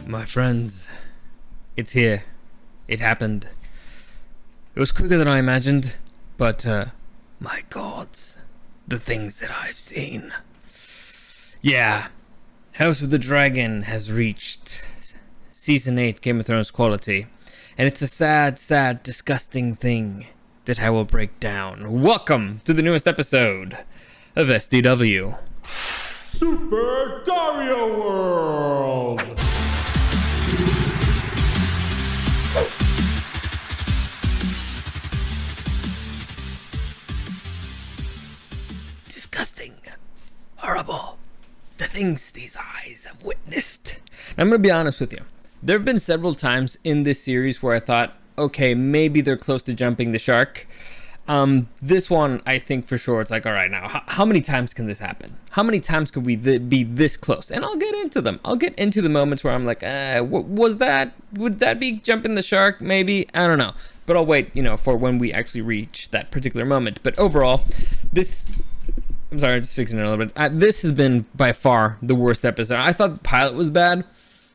My friends, it's here. It happened. It was quicker than I imagined, but, my gods, the things that I've seen. Yeah, House of the Dragon has reached Season 8 Game of Thrones quality, and it's a sad, sad, disgusting thing that I will break down. Welcome to the newest episode of SDW. Super Dario World! Disgusting. Horrible. The things these eyes have witnessed. Now, I'm going to be honest with you. There have been several times in this series where I thought, okay, maybe they're close to jumping the shark. This one, I think for sure, it's like, all right, now, how many times can this happen? How many times could we be this close? And I'll get into them. I'll get into the moments where I'm like, would that be jumping the shark? Maybe, I don't know. But I'll wait, for when we actually reach that particular moment. But overall, I'm sorry, I'm just fixing it a little bit. This has been by far the worst episode. I thought the pilot was bad.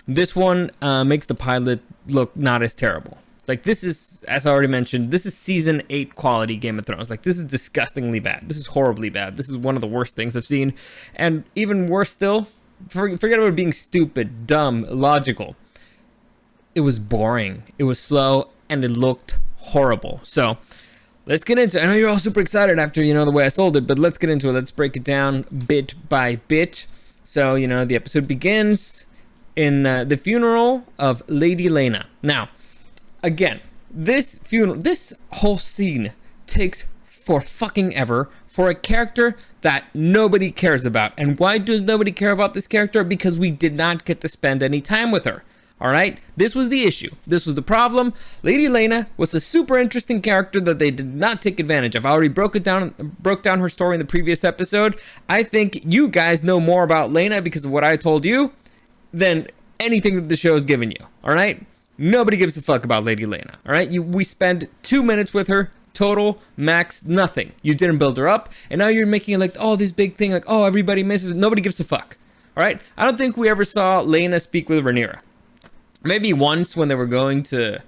This one makes the pilot look not as terrible. Like, this is, as I already mentioned, this is Season 8 quality Game of Thrones. Like, this is disgustingly bad. This is horribly bad. This is one of the worst things I've seen. And even worse still, forget about being stupid, dumb, illogical. It was boring. It was slow, and it looked horrible. So, let's get into it. I know you're all super excited after, the way I sold it, but let's get into it. Let's break it down bit by bit. So, the episode begins in the funeral of Lady Laena. Now, again, this whole scene takes for fucking ever for a character that nobody cares about. And why does nobody care about this character? Because we did not get to spend any time with her. All right, this was the issue. This was the problem. Lady Laena was a super interesting character that they did not take advantage of. I already broke down her story in the previous episode. I think you guys know more about Laena because of what I told you than anything that the show has given you. All right, nobody gives a fuck about Lady Laena. All right, we spend 2 minutes with her total, max, nothing. You didn't build her up, and now you're making it like, oh, this big thing, like, oh, everybody misses. Nobody gives a fuck. All right, I don't think we ever saw Laena speak with Rhaenyra. Maybe once when they were going to,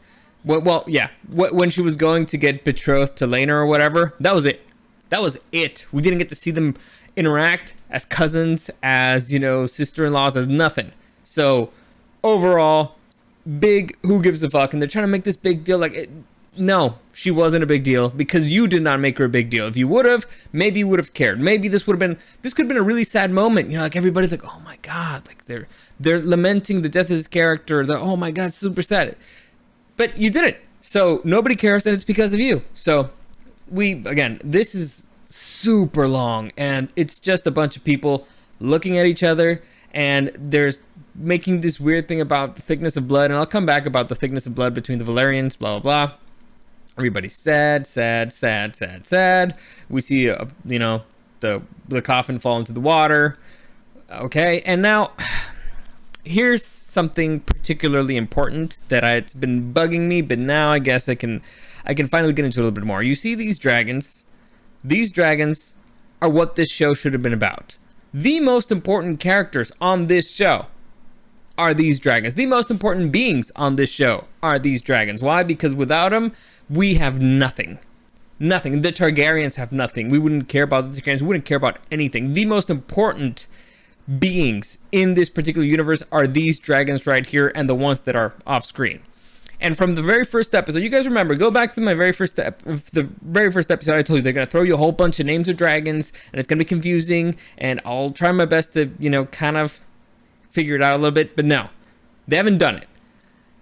when she was going to get betrothed to Laena or whatever. That was it. That was it. We didn't get to see them interact as cousins, as, sister-in-laws, as nothing. So, overall, big who gives a fuck. And they're trying to make this big deal. No, she wasn't a big deal because you did not make her a big deal. If you would have, maybe you would have cared. Maybe this could have been a really sad moment. Like everybody's like, oh my God, like they're lamenting the death of this character. Oh my God, super sad. But you didn't. So nobody cares, and it's because of you. So this is super long, and it's just a bunch of people looking at each other, and they're making this weird thing about the thickness of blood. And I'll come back about the thickness of blood between the Valyrians, blah, blah, blah. Everybody's sad. We see, the coffin fall into the water. Okay, and now here's something particularly important that it's been bugging me, but now I guess I can finally get into a little bit more. You see these dragons? These dragons are what this show should have been about. The most important characters on this show are these dragons. The most important beings on this show are these dragons. Why? Because without them, we have nothing. Nothing. The Targaryens have nothing. We wouldn't care about the Targaryens. We wouldn't care about anything. The most important beings in this particular universe are these dragons right here, and the ones that are off screen. And from the very first episode, you guys remember, go back to the very first episode, I told you they're going to throw you a whole bunch of names of dragons, and it's going to be confusing, and I'll try my best to, kind of figure it out a little bit, but no, they haven't done it.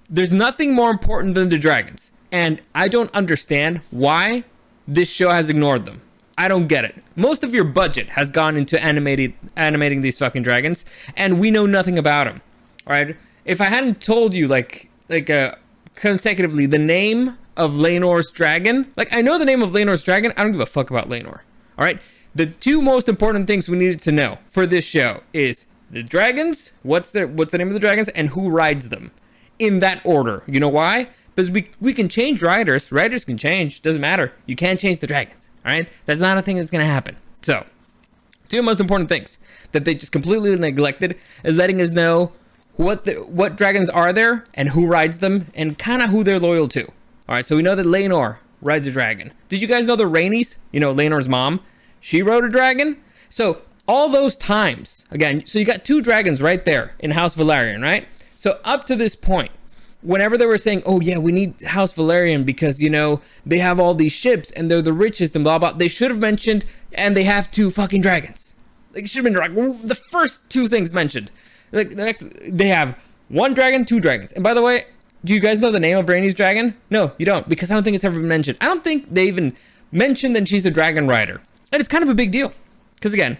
There's nothing more important than the dragons, and I don't understand why this show has ignored them. I don't get it. Most of your budget has gone into animating these fucking dragons, and we know nothing about them. All right, if I hadn't told you consecutively the name of Laenor's dragon, I know the name of Laenor's dragon, I don't give a fuck about Laenor. All right, the two most important things we needed to know for this show is the dragons, what's the name of the dragons, and who rides them, in that order. You know why? Because we can change riders. Riders can change. Doesn't matter. You can't change the dragons. All right? That's not a thing that's going to happen. So, two most important things that they just completely neglected is letting us know what dragons are there and who rides them and kind of who they're loyal to. All right, so we know that Laenor rides a dragon. Did you guys know the Rhaenys, Laenor's mom, she rode a dragon? So all those times, again, so you got 2 dragons right there in House Valyrian, right? So up to this point, whenever they were saying, oh yeah, we need House Valyrian because, they have all these ships and they're the richest and blah, blah, they should have mentioned, and they have 2 fucking dragons. Like, it should have been like the first 2 things mentioned. Like, they have 1 dragon, 2 dragons. And by the way, do you guys know the name of Rhaenys dragon? No, you don't, because I don't think it's ever been mentioned. I don't think they even mentioned that she's a dragon rider. And it's kind of a big deal. Because again,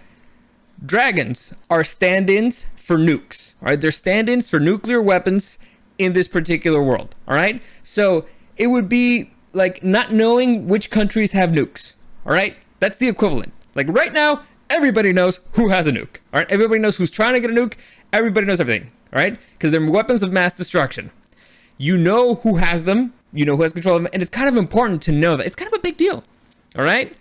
dragons are stand-ins for nukes. All right, they're stand-ins for nuclear weapons in this particular world. All right, so it would be like not knowing which countries have nukes. All right, that's the equivalent. Like right now, everybody knows who has a nuke. All right, everybody knows who's trying to get a nuke. Everybody knows everything. All right, because they're weapons of mass destruction. You know who has them. You know who has control of them, and it's kind of important to know that. It's kind of a big deal. All right.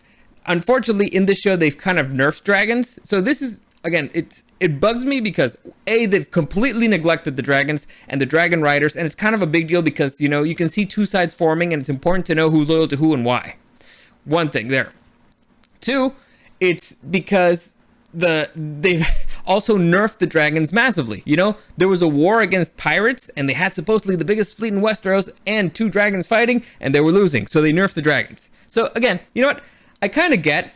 Unfortunately, in this show, they've kind of nerfed dragons. So this is, again, it bugs me because they've completely neglected the dragons and the dragon riders, and it's kind of a big deal because you can see 2 sides forming, and it's important to know who's loyal to who and why. One thing there. 2, it's because they've also nerfed the dragons massively. There was a war against pirates, and they had supposedly the biggest fleet in Westeros and 2 dragons fighting, and they were losing, so they nerfed the dragons. So again, you know what? I kind of get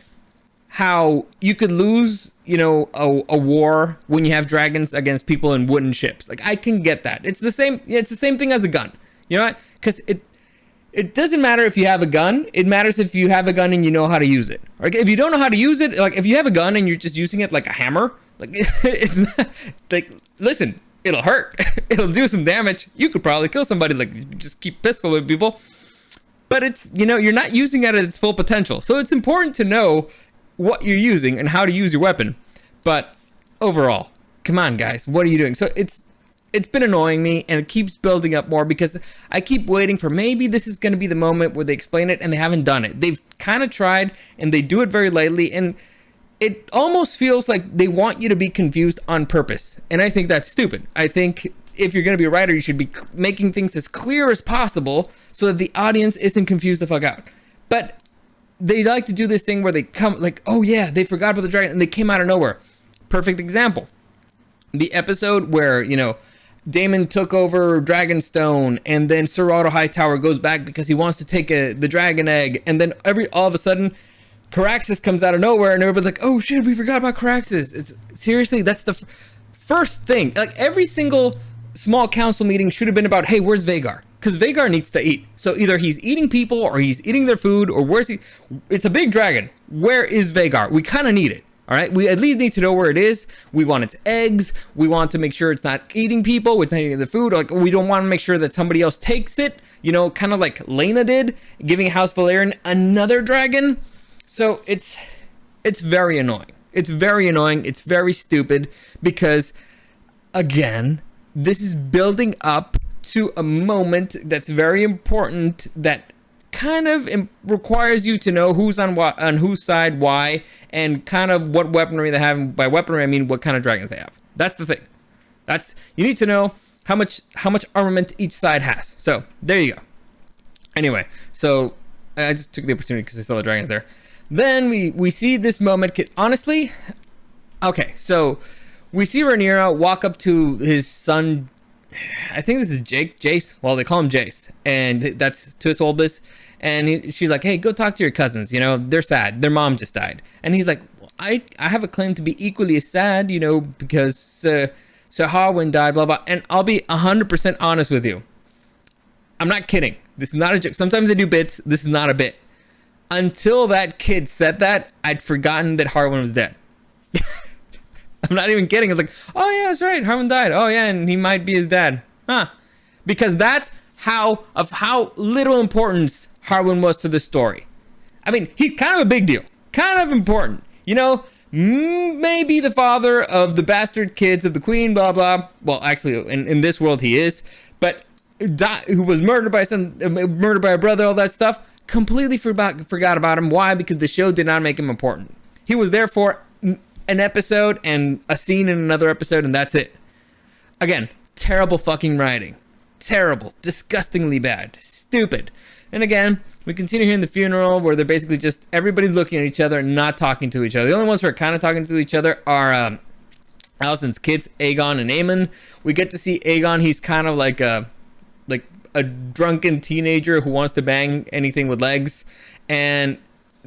how you could lose, a war when you have dragons against people in wooden ships. Like, I can get that. It's the same. It's the same thing as a gun. You know what? Because it doesn't matter if you have a gun. It matters if you have a gun and you know how to use it. Like, if you don't know how to use it, like if you have a gun and you're just using it like a hammer, like it's not, like, listen, it'll hurt. It'll do some damage. You could probably kill somebody. Like, just keep pistol with people. But it's, you're not using it at its full potential. So it's important to know what you're using and how to use your weapon. But overall, come on, guys, what are you doing? So it's been annoying me, and it keeps building up more because I keep waiting for maybe this is going to be the moment where they explain it, and they haven't done it. They've kind of tried, and they do it very lightly, and it almost feels like they want you to be confused on purpose. And I think that's stupid. I think if you're going to be a writer, you should be making things as clear as possible so that the audience isn't confused the fuck out. But they like to do this thing where they come like, oh yeah, they forgot about the dragon, and they came out of nowhere. Perfect example. The episode where, Daemon took over Dragonstone, and then Sir Otto Hightower goes back because he wants to take the dragon egg, and then all of a sudden, Caraxes comes out of nowhere, and everybody's like, oh shit, we forgot about Caraxes. It's seriously, that's the first thing. Like, every single small council meeting should have been about, hey, where's Vhagar? Because Vhagar needs to eat. So either he's eating people, or he's eating their food, or where's he? It's a big dragon. Where is Vhagar? We kind of need it. All right, we at least need to know where it is. We want its eggs. We want to make sure it's not eating people. It's not eating the food. Like, we don't want to make sure that somebody else takes it. Kind of like Laena did, giving House Valyrian another dragon. So it's very annoying. It's very annoying. It's very stupid because, again, this is building up to a moment that's very important that kind of requires you to know who's on whose side, why, and kind of what weaponry they have. By weaponry, I mean what kind of dragons they have. That's the thing. You need to know how much armament each side has. So there you go. Anyway, so I just took the opportunity because I saw the dragons there. Then we see this moment. Honestly, okay, so we see Rhaenyra walk up to his son. I think this is Jace. Well, they call him Jace, and that's to his oldest. And she's like, hey, go talk to your cousins. They're sad. Their mom just died. And he's like, well, I have a claim to be equally as sad, because Sir Harwin died, blah, blah. And I'll be 100% honest with you. I'm not kidding. This is not a joke. Sometimes I do bits. This is not a bit. Until that kid said that, I'd forgotten that Harwin was dead. I'm not even kidding. I was like, oh yeah, that's right. Harwin died. Oh yeah, and he might be his dad. Huh. Because that's how little importance Harwin was to the story. I mean, he's kind of a big deal. Kind of important. Maybe the father of the bastard kids of the queen, blah, blah. Well, actually, in this world, he is. But who was murdered by a brother, all that stuff. Completely forgot about him. Why? Because the show did not make him important. He was there for an episode and a scene in another episode, and that's it. Again, Terrible fucking writing. Terrible. Disgustingly bad. Stupid. And again, we continue here in the funeral where they're basically just everybody's looking at each other and not talking to each other. The only ones who are kind of talking to each other are Allison's kids, Aegon and Aemon. We get to see Aegon. He's kind of like a drunken teenager who wants to bang anything with legs. And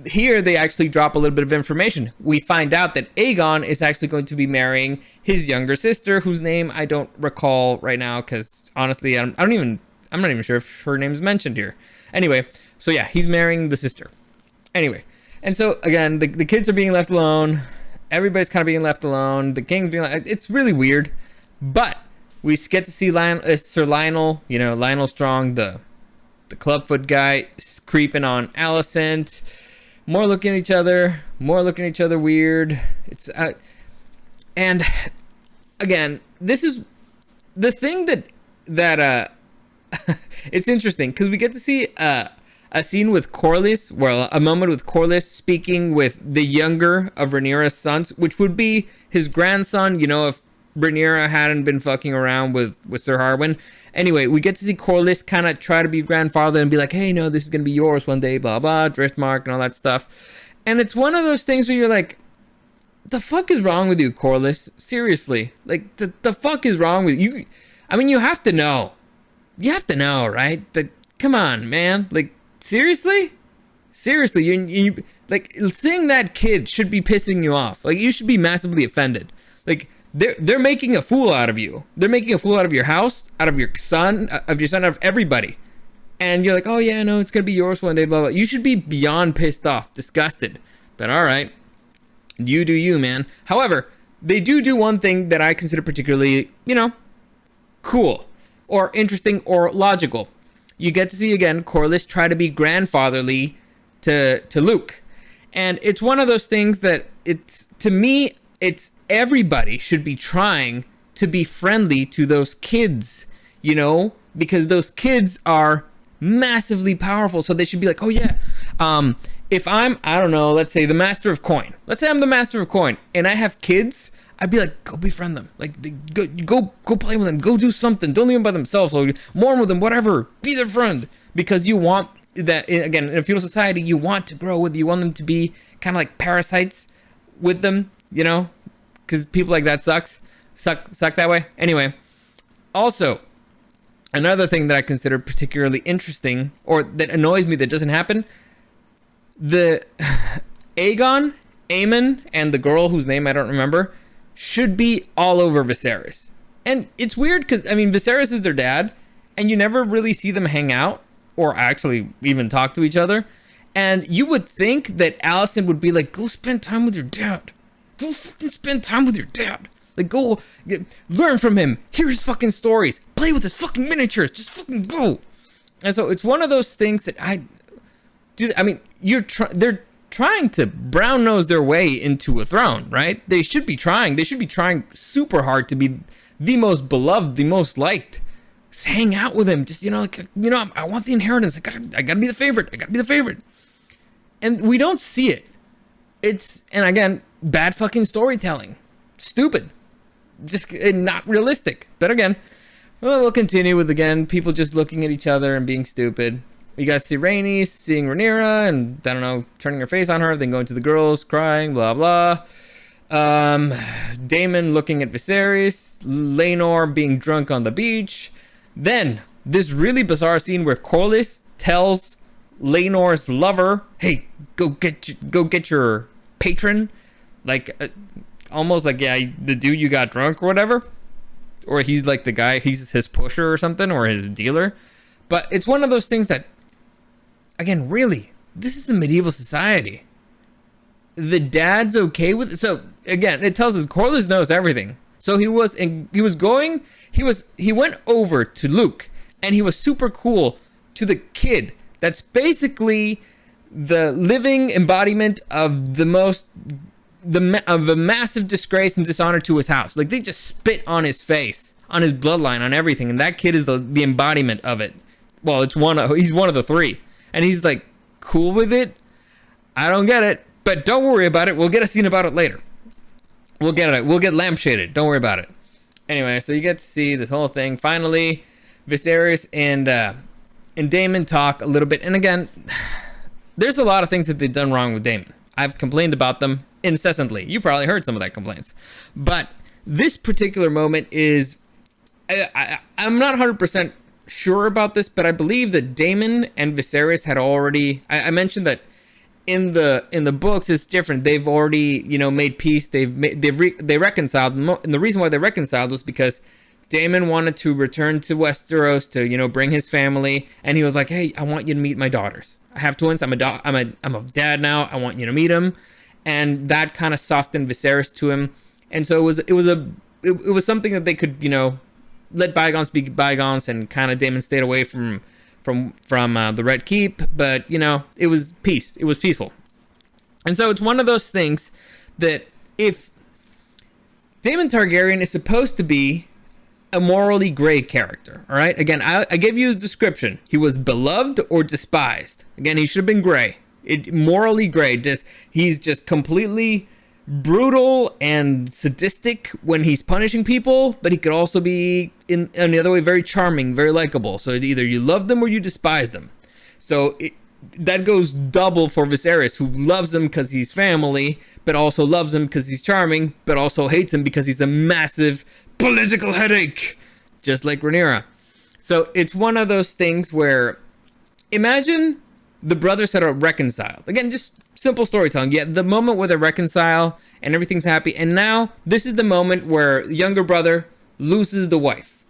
here they actually drop a little bit of information. We find out that Aegon is actually going to be marrying his younger sister, whose name I don't recall right now because honestly, I'm not even sure if her name is mentioned here. Anyway, so yeah, he's marrying the sister. Anyway, and so again, the kids are being left alone. Everybody's kind of being left alone. The king's being like, it's really weird. But we get to see Sir Lionel, Lionel Strong, the clubfoot guy, creeping on Alicent. More looking at each other weird. It's and again, this is the thing that it's interesting because we get to see a scene with Corlys, a moment with Corlys speaking with the younger of Rhaenyra's sons, which would be his grandson, if Rhaenyra hadn't been fucking around with Sir Harwin. Anyway, we get to see Corlys kind of try to be grandfather and be like, hey, no, this is going to be yours one day, blah, blah, Driftmark and all that stuff. And it's one of those things where you're like, the fuck is wrong with you, Corlys? Seriously. Like, the fuck is wrong with you? I mean, you have to know. You have to know, right? Come on, man. Like, seriously? Seriously, you like, seeing that kid should be pissing you off. Like, you should be massively offended. Like, they're making a fool out of you. They're making a fool out of your house, out of your son, out of everybody. And you're like, oh yeah, no, it's gonna be yours one day, blah, blah. You should be beyond pissed off, disgusted. But all right, you do you, man. However, they do one thing that I consider particularly, cool or interesting or logical. You get to see again Corlys try to be grandfatherly to Luke, and it's one of those things that to me it's everybody should be trying to be friendly to those kids, because those kids are massively powerful. So they should be like, oh yeah, if I don't know, let's say the master of coin. Let's say I'm the master of coin and I have kids, I'd be like, go befriend them. Like, go play with them. Go do something. Don't leave them by themselves. Or mourn with them, whatever. Be their friend. Because you want that, again, in a feudal society, you want to grow with, you want them to be kind of like parasites with them, because people like that suck that way. Anyway, also, another thing that I consider particularly interesting, or that annoys me that doesn't happen, the Aegon, Aemon, and the girl whose name I don't remember should be all over Viserys. And it's weird because, Viserys is their dad, and you never really see them hang out or actually even talk to each other. And you would think that Alicent would be like, go spend time with your dad. Go fucking spend time with your dad. Like, go learn from him. Hear his fucking stories. Play with his fucking miniatures. Just fucking go. And so it's one of those things that they're trying to brown nose their way into a throne, right? They should be trying. They should be trying super hard to be the most beloved, the most liked. Just hang out with him. Just, I want the inheritance. I gotta be the favorite. I gotta be the favorite. And we don't see it. And again, bad fucking storytelling. Stupid. Just not realistic. But again, we'll continue with, again, people just looking at each other and being stupid. You guys see Rhaenys seeing Rhaenyra and, I don't know, turning her face on her, then going to the girls, crying, blah, blah. Daemon looking at Viserys. Laenor being drunk on the beach. Then, this really bizarre scene where Corlys tells Laenor's lover, hey, go get your patron. Like, almost like, yeah, the dude you got drunk or whatever. Or he's like the guy, he's his pusher or something, or his dealer. But it's one of those things that, again, really, this is a medieval society. The dad's okay with it. So again, it tells us Corlys knows everything. So he went over to Luke and he was super cool to the kid. That's basically the living embodiment of of a massive disgrace and dishonor to his house. Like, they just spit on his face, on his bloodline, on everything. And that kid is the embodiment of it. Well, he's one of the three. And he's like, cool with it? I don't get it. But don't worry about it. We'll get a scene about it later. We'll get lampshaded. Don't worry about it. Anyway, so you get to see this whole thing. Finally, Viserys and Daemon talk a little bit. And again, there's a lot of things that they've done wrong with Daemon. I've complained about them incessantly. You probably heard some of that complaints. But this particular moment is... I'm not 100% sure about this, but I believe that Daemon and Viserys had already... I mentioned that in the books it's different. They've already, made peace. They reconciled. And the reason why they reconciled was because Daemon wanted to return to Westeros to, bring his family, and he was like, "Hey, I want you to meet my daughters. I have twins. I'm a dad now. I want you to meet them." And that kind of softened Viserys to him. And so it was something that they could, let bygones be bygones, and kind of Daemon stayed away from the Red Keep, but it was peace. It was peaceful. And so it's one of those things that if Daemon Targaryen is supposed to be a morally gray character, all right? Again, I gave you his description. He was beloved or despised. Again, he should have been gray. Morally gray. He's just completely brutal and sadistic when he's punishing people, but he could also be in the other way very charming, very likable. So either you love them or you despise them. So that goes double for Viserys, who loves him because he's family, but also loves him because he's charming, but also hates him because he's a massive political headache, just like Rhaenyra. So it's one of those things where, imagine the brothers that are reconciled. Again, just simple storytelling. Yeah, the moment where they reconcile and everything's happy, and now this is the moment where the younger brother loses the wife.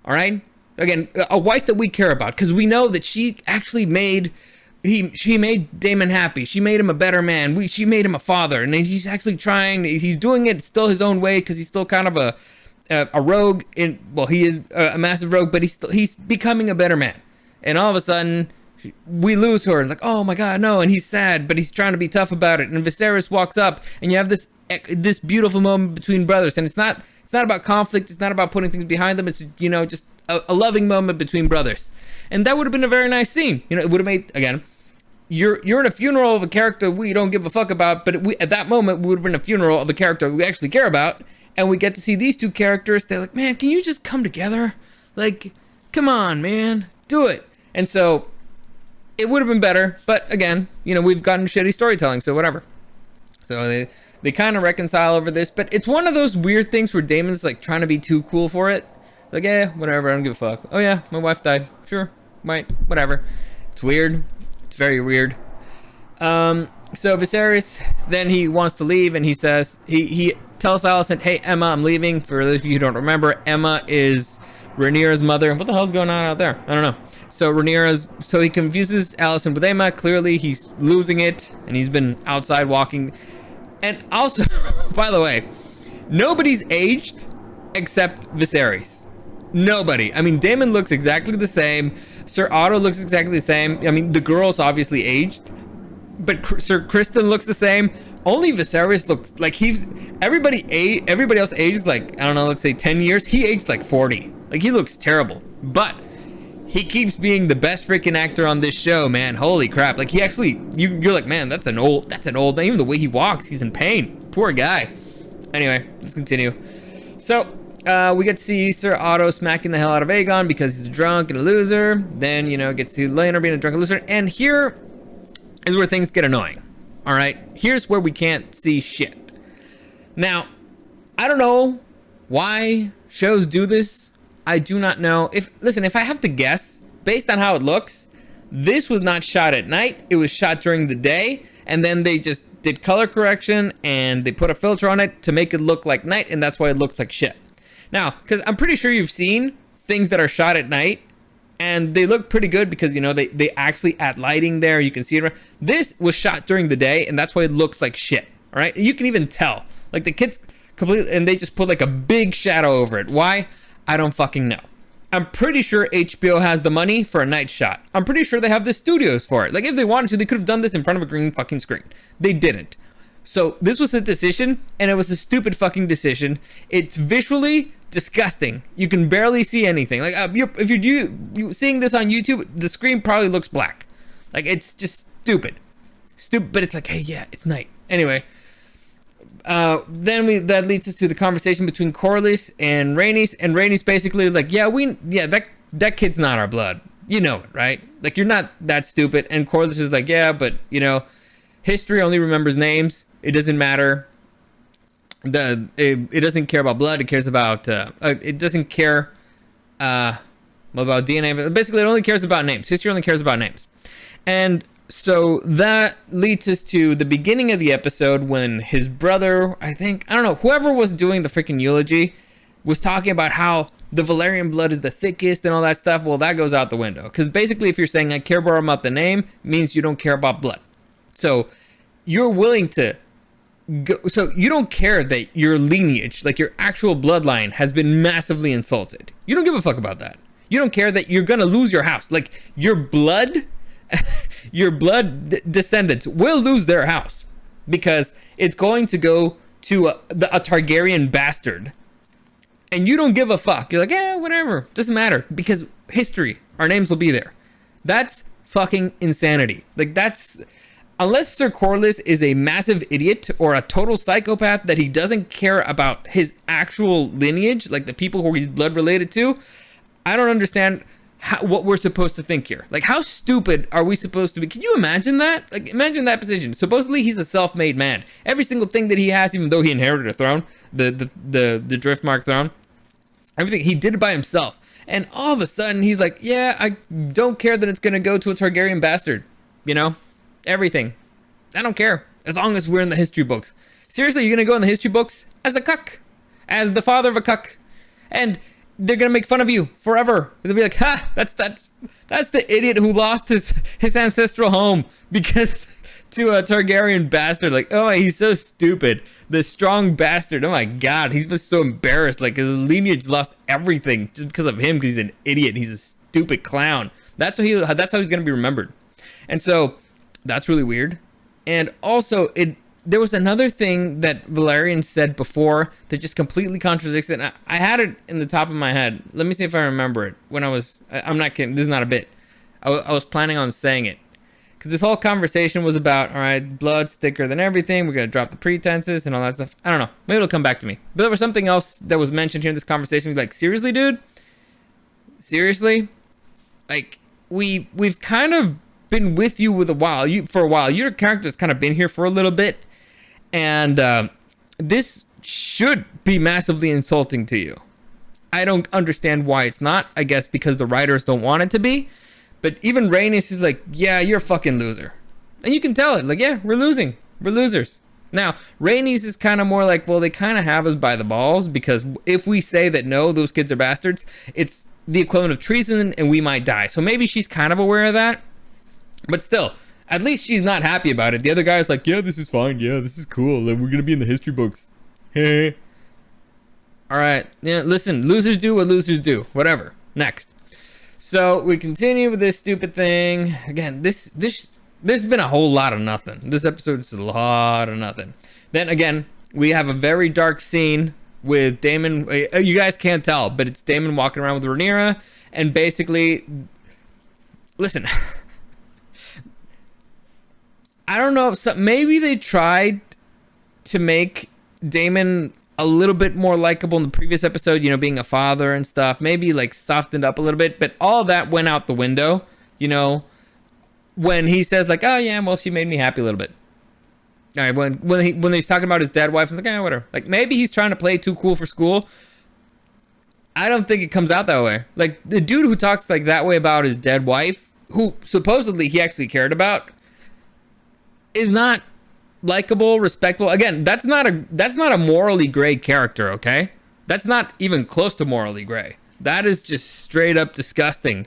All right? Again, a wife that we care about, because we know that she actually made Daemon happy. She made him a better man. She made him a father, and he's actually trying. He's doing it still his own way because he's still kind of a rogue. He is a massive rogue, but he's becoming a better man. And all of a sudden, we lose her. It's like, oh my god, no. And he's sad, but he's trying to be tough about it. And Viserys walks up, and you have this beautiful moment between brothers. And it's not about conflict. It's not about putting things behind them. It's just a loving moment between brothers. And that would have been a very nice scene. It would have made, again, you're in a funeral of a character we don't give a fuck about, but at that moment we would have been a funeral of a character we actually care about, and we get to see these two characters. They're like, man, can you just come together? Like, come on, man, do it. And so it would have been better, but again, we've gotten shitty storytelling, so whatever. So they kind of reconcile over this, but it's one of those weird things where Daemon's like trying to be too cool for it. Like, yeah, whatever, I don't give a fuck. Oh yeah, my wife died. Sure, might, whatever. It's weird. It's very weird. So Viserys, then he wants to leave, and he says, he tells Alicent, hey, Emma, I'm leaving. For those of you who don't remember, Emma is Rhaenyra's mother. What the hell's going on out there? I don't know. So he confuses Alicent with Emma. Clearly, he's losing it, and he's been outside walking. And also, by the way, nobody's aged except Viserys. Nobody. I mean, Daemon looks exactly the same. Sir Otto looks exactly the same. I mean, the girl's obviously aged, but Sir Kristen looks the same. Only Viserys looks like everybody else aged like, I don't know, let's say 10 years. He aged like 40. Like, he looks terrible. But he keeps being the best freaking actor on this show, man. Holy crap. Like, he actually, you're like, man, that's an old, even the way he walks, he's in pain. Poor guy. Anyway, let's continue. So, we get to see Sir Otto smacking the hell out of Aegon because he's a drunk and a loser. Then, get to see Laenor being a drunk and loser. And here is where things get annoying. All right? Here's where we can't see shit. Now, I don't know why shows do this. I do not know. If I have to guess, based on how it looks, this was not shot at night. It was shot during the day. And then they just did color correction and they put a filter on it to make it look like night. And that's why it looks like shit. Now, because I'm pretty sure you've seen things that are shot at night and they look pretty good because, they actually add lighting there. You can see it. This was shot during the day and that's why it looks like shit. All right. You can even tell. Like, the kids completely, and they just put like a big shadow over it. Why? I don't fucking know. I'm pretty sure HBO has the money for a night shot. I'm pretty sure they have the studios for it. Like, if they wanted to, they could have done this in front of a green fucking screen. They didn't. So this was a decision, and it was a stupid fucking decision. It's visually disgusting. You can barely see anything. Like, if you're seeing this on YouTube, the screen probably looks black. Like, it's just stupid. But it's like, hey, yeah, it's night. Anyway, That leads us to the conversation between Corlys and Rhaenys, and Rhaenys basically like, that kid's not our blood. You know it, right? Like, you're not that stupid. And Corlys is like, yeah, but history only remembers names. It doesn't matter. It doesn't care about blood. It cares about it doesn't care about DNA. Basically, it only cares about names. History only cares about names. And so that leads us to the beginning of the episode when his brother, I don't know, whoever was doing the freaking eulogy was talking about how the Valyrian blood is the thickest and all that stuff. Well, that goes out the window. Because basically, if you're saying I care more about the name, means you don't care about blood. So you're willing to so you don't care that your lineage, like your actual bloodline, has been massively insulted. You don't give a fuck about that. You don't care that you're gonna lose your house. Like your blood descendants will lose their house because it's going to go to a Targaryen bastard, and you don't give a fuck. You're like, yeah, whatever, doesn't matter, because history, our names will be there. That's fucking insanity. Like, that's, unless Sir Corlys is a massive idiot or a total psychopath that he doesn't care about his actual lineage, like the people who he's blood related to, I don't understand what we're supposed to think here. Like, how stupid are we supposed to be? Can you imagine that? Like, imagine that position. Supposedly he's a self-made man. Every single thing that he has, even though he inherited a throne, the Driftmark throne, everything, he did it by himself. And all of a sudden he's like, yeah, I don't care that it's gonna go to a Targaryen bastard. Everything. I don't care, as long as we're in the history books. Seriously, you're gonna go in the history books as a cuck, as the father of a cuck, and they're gonna make fun of you forever. They'll be like, ha, that's the idiot who lost his ancestral home because to a Targaryen bastard. Like, oh, he's so stupid. The strong bastard. Oh my god, he's just so embarrassed. Like, his lineage lost everything just because of him, because he's an idiot. He's a stupid clown. That's how he's gonna be remembered. And so that's really weird. And also, there was another thing that Valerian said before that just completely contradicts it. I had it in the top of my head. Let me see if I remember it. I'm not kidding. This is not a bit. I was planning on saying it. Because this whole conversation was about, all right, blood's thicker than everything. We're going to drop the pretenses and all that stuff. I don't know. Maybe it'll come back to me. But there was something else that was mentioned here in this conversation. Like, seriously, dude? Seriously? Like, we've kind of been with you for a while. Your character's kind of been here for a little bit. And this should be massively insulting to you. I don't understand why it's not. I guess because the writers don't want it to be. But even Rhaenys is like, yeah, you're a fucking loser. And you can tell it. Like, yeah, we're losing. We're losers. Now, Rhaenys is kind of more like, well, they kind of have us by the balls, because if we say that, no, those kids are bastards, it's the equivalent of treason and we might die. So maybe she's kind of aware of that. But still, at least she's not happy about it. The other guy's like, yeah, this is fine. Yeah, this is cool. We're going to be in the history books. Hey. All right. Yeah, listen, losers do what losers do. Whatever. Next. So we continue with this stupid thing. Again, there's been a whole lot of nothing. This episode is a lot of nothing. Then again, we have a very dark scene with Daemon. You guys can't tell, but it's Daemon walking around with Rhaenyra. And basically, listen, I don't know if maybe they tried to make Daemon a little bit more likable in the previous episode, being a father and stuff, maybe like softened up a little bit, but all that went out the window, when he says like, oh yeah, well, she made me happy a little bit. All right, when he's talking about his dead wife, I'm like, yeah, whatever. Like, maybe he's trying to play too cool for school. I don't think it comes out that way. Like, the dude who talks like that way about his dead wife, who supposedly he actually cared about, is not likable, respectful. Again, that's not a morally gray character, okay? That's not even close to morally gray. That is just straight up disgusting.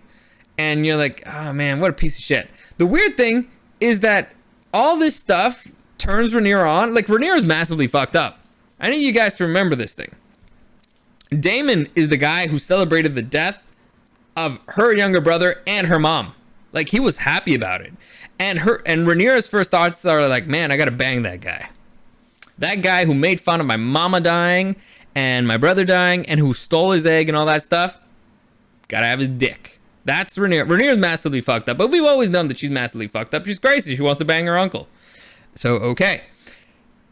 And you're like, oh man, what a piece of shit. The weird thing is that all this stuff turns Rhaenyra on. Like, Rhaenyra's massively fucked up. I need you guys to remember this thing. Daemon is the guy who celebrated the death of her younger brother and her mom. Like, he was happy about it. And Rhaenyra's first thoughts are like, man, I gotta bang that guy. That guy who made fun of my mama dying and my brother dying and who stole his egg and all that stuff, gotta have his dick. That's Rhaenyra. Rhaenyra's massively fucked up, but we've always known that she's massively fucked up. She's crazy. She wants to bang her uncle. So, okay.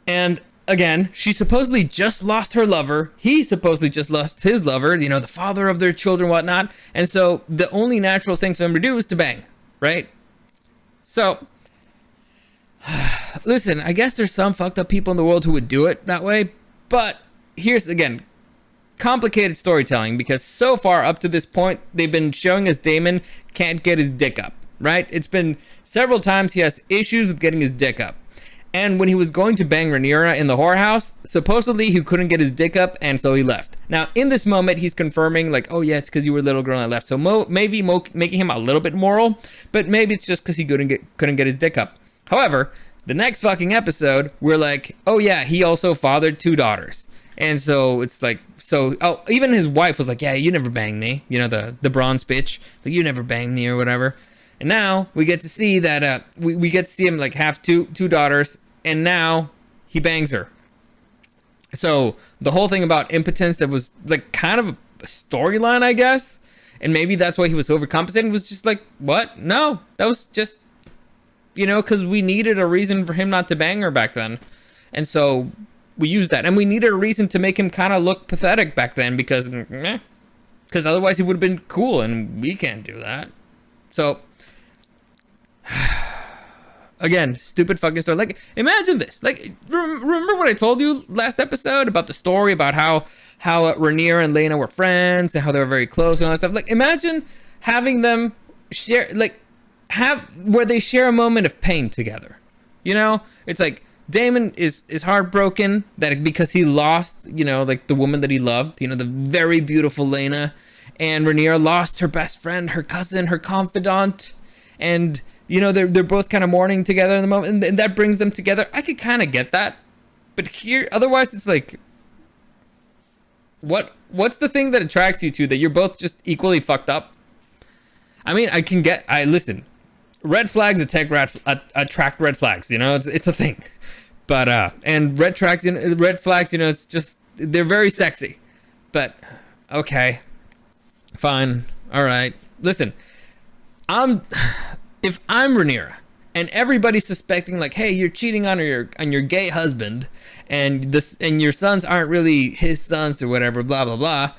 And again, she supposedly just lost her lover. He supposedly just lost his lover, you know, the father of their children, whatnot. And so the only natural thing for them to do is to bang, right? So, listen, I guess there's some fucked up people in the world who would do it that way. But here's, again, complicated storytelling, because so far up to this point, they've been showing us Damon can't get his dick up, right? It's been several times he has issues with getting his dick up. And when he was going to bang Rhaenyra in the whorehouse, supposedly he couldn't get his dick up, and so he left. Now, in this moment, he's confirming, like, oh yeah, it's because you were a little girl and I left. So maybe making him a little bit moral, but maybe it's just because he couldn't get his dick up. However, the next fucking episode, we're like, oh yeah, he also fathered 2 daughters. And so it's like, even his wife was like, yeah, you never banged me. You know, the bronze bitch, like, you never banged me or whatever. And now we get to see that we get to see him like have two daughters, and now he bangs her. So the whole thing about impotence that was like kind of a storyline, I guess, and maybe that's why he was overcompensating, was just like, what? No, that was just, you know, because we needed a reason for him not to bang her back then, and so we used that, and we needed a reason to make him kind of look pathetic back then, because otherwise he would have been cool, and we can't do that. So. Again, stupid fucking story. Like, imagine this. Like, remember what I told you last episode about the story about how Rhaenyra and Laena were friends and how they were very close and all that stuff. Like, imagine having them share, like, where they share a moment of pain together. You know, it's like Daemon is heartbroken that because he lost, you know, like the woman that he loved, you know, the very beautiful Laena, and Rhaenyra lost her best friend, her cousin, her confidant, and you know, they're both kind of mourning together in the moment, and that brings them together. I could kind of get that, but here, otherwise, it's like, what's the thing that attracts you to that you're both just equally fucked up? I mean, listen, red flags attract red flags. You know, it's a thing, but and red flags, you know, it's just they're very sexy, but okay, fine, all right. Listen, if I'm Rhaenyra and everybody's suspecting, like, hey, you're cheating on your gay husband, and your sons aren't really his sons or whatever, blah blah blah.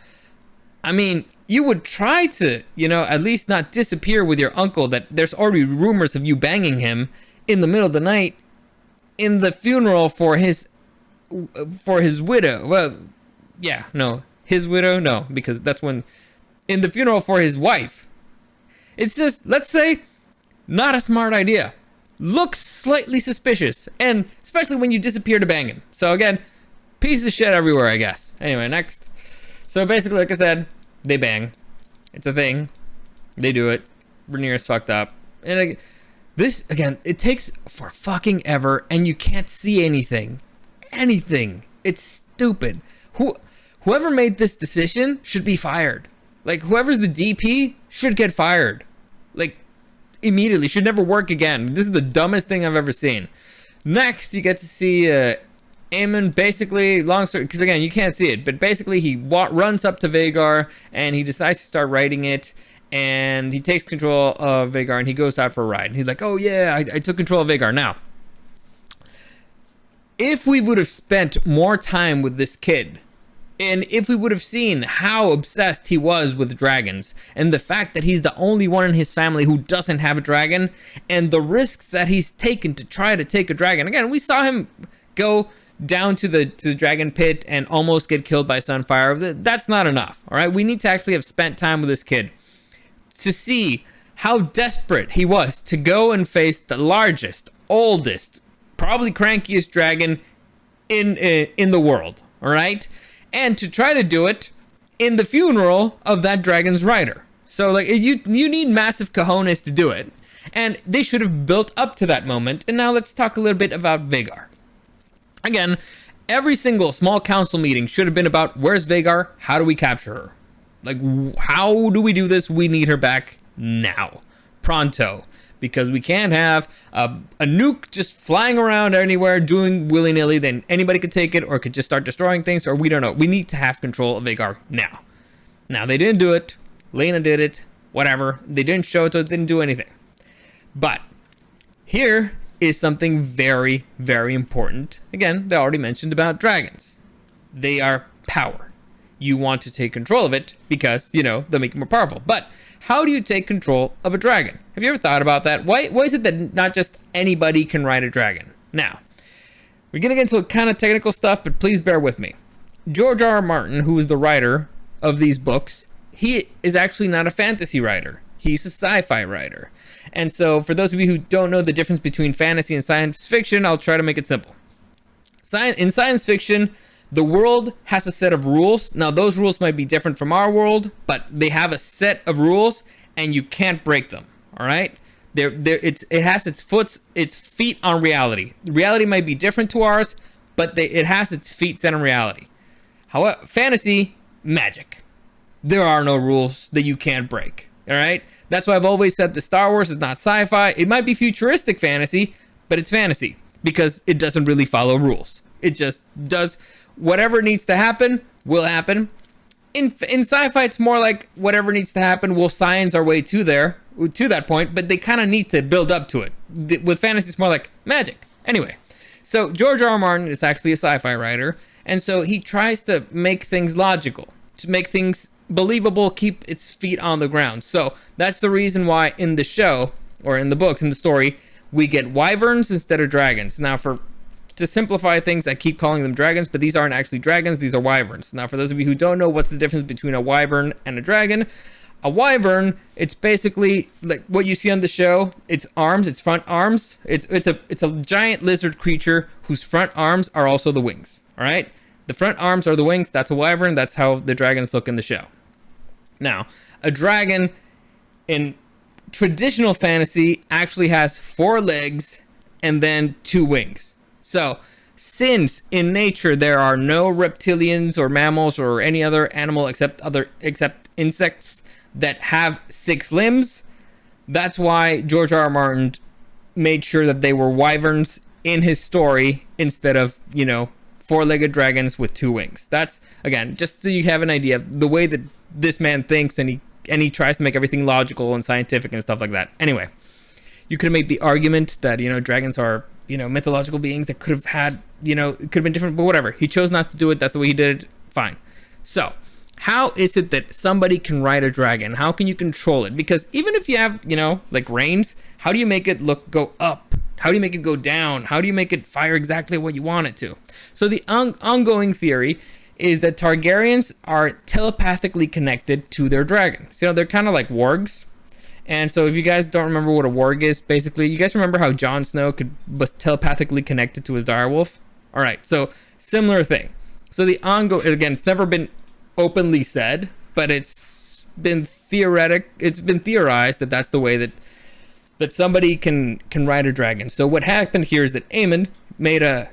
I mean, you would try to, you know, at least not disappear with your uncle that there's already rumors of you banging him in the middle of the night in the funeral for his widow. Well, yeah, no, his widow, no, because that's when in the funeral for his wife. It's just, let's say, not a smart idea. Looks slightly suspicious, and especially when you disappear to bang him. So again, piece of shit everywhere, I guess. Anyway, next. So basically, like I said, they bang. It's a thing. They do it. Rhaenyra's fucked up. And this, again, it takes for fucking ever, and you can't see anything. Anything. It's stupid. Whoever made this decision should be fired. Like, whoever's the DP should get fired. Like, immediately. Should never work again. This is the dumbest thing I've ever seen. Next, you get to see Aemon, basically, long story, because again, you can't see it, but basically he runs up to Vhagar, and he decides to start writing it, and he takes control of Vhagar, and he goes out for a ride. And he's like, oh yeah, I took control of Vhagar. Now, if we would have spent more time with this kid, and if we would have seen how obsessed he was with dragons, and the fact that he's the only one in his family who doesn't have a dragon, and the risks that he's taken to try to take a dragon. Again, we saw him go down to the dragon pit and almost get killed by Sunfire. That's not enough, all right? We need to actually have spent time with this kid to see how desperate he was to go and face the largest, oldest, probably crankiest dragon in the world, all right? And to try to do it in the funeral of that dragon's rider. So, like, you need massive cojones to do it. And they should have built up to that moment. And now let's talk a little bit about Vhagar. Again, every single small council meeting should have been about, where's Vhagar? How do we capture her? Like, how do we do this? We need her back now. Pronto. Because we can't have a nuke just flying around anywhere doing willy-nilly, then anybody could take it or could just start destroying things, or we don't know. We need to have control of Vhagar now. Now, they didn't do it. Laena did it. Whatever. They didn't show it, so it didn't do anything. But here, is something very, very important. Again, they already mentioned about dragons. They are power. You want to take control of it because, they'll make you more powerful. But how do you take control of a dragon? Have you ever thought about that? Why is it that not just anybody can ride a dragon? Now, we're going to get into kind of technical stuff, but please bear with me. George R. R. Martin, who is the writer of these books, he is actually not a fantasy writer. He's a sci-fi writer. And so for those of you who don't know the difference between fantasy and science fiction, I'll try to make it simple. In science fiction, the world has a set of rules. Now, those rules might be different from our world, but they have a set of rules, and you can't break them. All right? It has its feet on reality. Reality might be different to ours, but it has its feet set on reality. However, fantasy, magic. There are no rules that you can't break. All right? That's why I've always said that Star Wars is not sci-fi. It might be futuristic fantasy, but it's fantasy because it doesn't really follow rules. It just does whatever needs to happen will happen. In sci-fi, it's more like whatever needs to happen, we'll science our way to that point, but they kind of need to build up to it. With fantasy, it's more like magic. Anyway, so George R. R. Martin is actually a sci-fi writer, and so he tries to make things logical, to make things believable, keep its feet on the ground. So that's the reason why in the show, or in the books, in the story, we get wyverns instead of dragons. Now, to simplify things, I keep calling them dragons, but these aren't actually dragons, these are wyverns. Now, for those of you who don't know what's the difference between a wyvern and a dragon, a wyvern, it's basically like what you see on the show. Its arms, its front arms, it's a giant lizard creature whose front arms are also the wings. All right, the front arms are the wings. That's a wyvern. That's how the dragons look in the show. Now, a dragon in traditional fantasy actually has 4 legs and then 2 wings. So, since in nature there are no reptilians or mammals or any other animal except insects that have 6 limbs, that's why George R. R. Martin made sure that they were wyverns in his story instead of, 4-legged dragons with 2 wings. That's, again, just so you have an idea of the way that this man thinks, and he tries to make everything logical and scientific and stuff like that. Anyway, you could have made the argument that, dragons are, mythological beings that could have had, it could have been different, but whatever. He chose not to do it. That's the way he did it. Fine. So, how is it that somebody can ride a dragon? How can you control it? Because even if you have, like reins, how do you make it go up? How do you make it go down? How do you make it fire exactly what you want it to? So the ongoing theory is that Targaryens are telepathically connected to their dragons. They're kind of like wargs. And so if you guys don't remember what a warg is, basically, you guys remember how Jon Snow was telepathically connected to his direwolf? All right, so similar thing. So again, it's never been openly said, but it's been theorized that that's the way that somebody can ride a dragon. So what happened here is that Aemon made a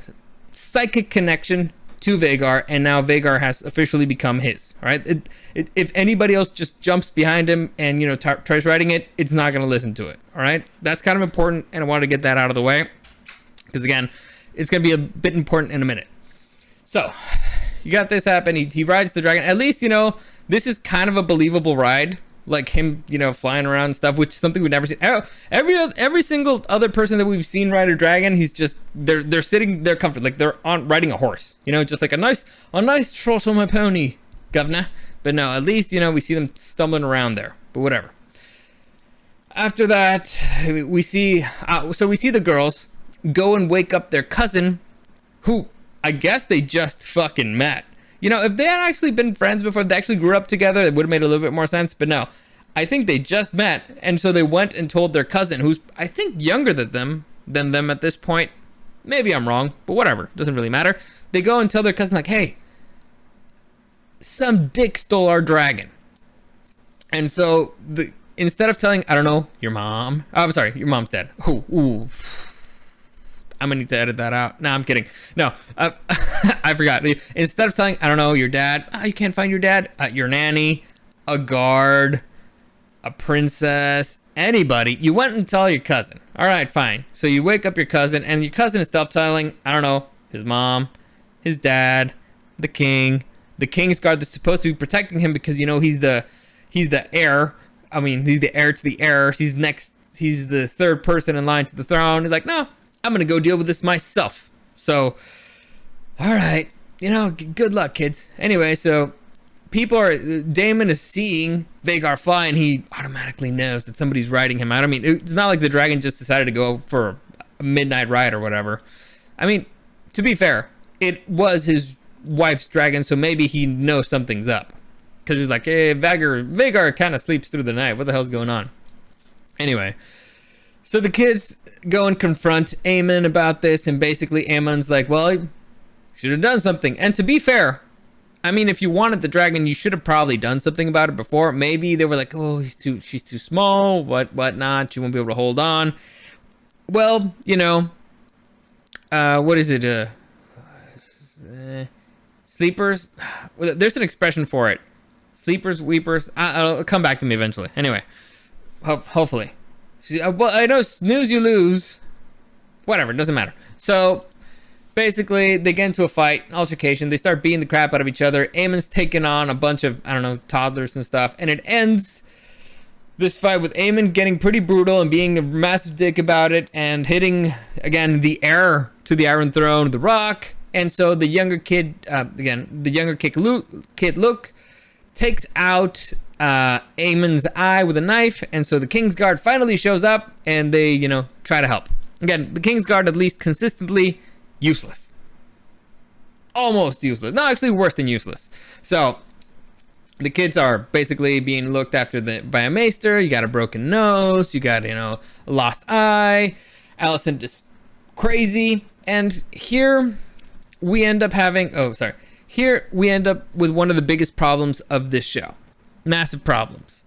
psychic connection to Vhagar, and now Vhagar has officially become his. All right, if anybody else just jumps behind him and tries riding it, it's not going to listen to it. All right, that's kind of important, and I wanted to get that out of the way because again, it's going to be a bit important in a minute. So you got this happen. He rides the dragon. At least this is kind of a believable ride. Like him, flying around and stuff, which is something we've never seen. Every single other person that we've seen ride a dragon, he's just they're sitting there comfortable, like they're riding a horse, just like a nice trot on my pony, governor. But no, at least we see them stumbling around there. But whatever. After that, we see the girls go and wake up their cousin, who I guess they just fucking met. If they had actually been friends before, they actually grew up together, it would have made a little bit more sense. But no, I think they just met. And so they went and told their cousin, who's, I think, younger than them at this point. Maybe I'm wrong, but whatever. Doesn't really matter. They go and tell their cousin, like, hey, some dick stole our dragon. And so instead of telling, I don't know, your mom. Oh, I'm sorry, your mom's dead. Ooh. I'm gonna need to edit that out. No, I'm kidding. No, I forgot. Instead of telling, I don't know, your dad, you can't find your dad, your nanny, a guard, a princess, anybody, you went and tell your cousin. All right, fine. So you wake up your cousin, and your cousin is telling, I don't know, his mom, his dad, the king, the king's guard that's supposed to be protecting him because he's the heir. I mean, he's the heir to the heir. He's the third person in line to the throne. He's like, no, I'm gonna go deal with this myself. So, all right, good luck, kids. Anyway, so Damon is seeing Vagar fly, and he automatically knows that somebody's riding him out. I mean, it's not like the dragon just decided to go for a midnight ride or whatever. I mean, to be fair, it was his wife's dragon, so maybe he knows something's up. Because he's like, hey, Vagar kind of sleeps through the night. What the hell's going on? Anyway, so the kids go and confront Aemon about this, and basically Aemon's like, well, he should have done something. And to be fair, I mean, if you wanted the dragon, you should have probably done something about it before. Maybe they were like, oh, she's too small, whatnot. She won't be able to hold on. Well, what is it? Sleepers? There's an expression for it. Sleepers, weepers. It'll come back to me eventually. Anyway, hopefully. Well, I know snooze you lose. Whatever, it doesn't matter. So basically, they get into a fight, altercation. They start beating the crap out of each other. Aemon's taking on a bunch of, toddlers and stuff. And it ends this fight with Aemon getting pretty brutal and being a massive dick about it and hitting, again, the heir to the Iron Throne, the Rock. And so the younger kid, Luke, takes out Aemon's eye with a knife. And so the Kingsguard finally shows up and they, try to help. Again, the Kingsguard, at least consistently, useless. Almost useless. No, actually worse than useless. So the kids are basically being looked after by a maester. You got a broken nose. You got, a lost eye. Alicent is crazy. And here we end up Here we end up with one of the biggest problems of this show. Massive problems.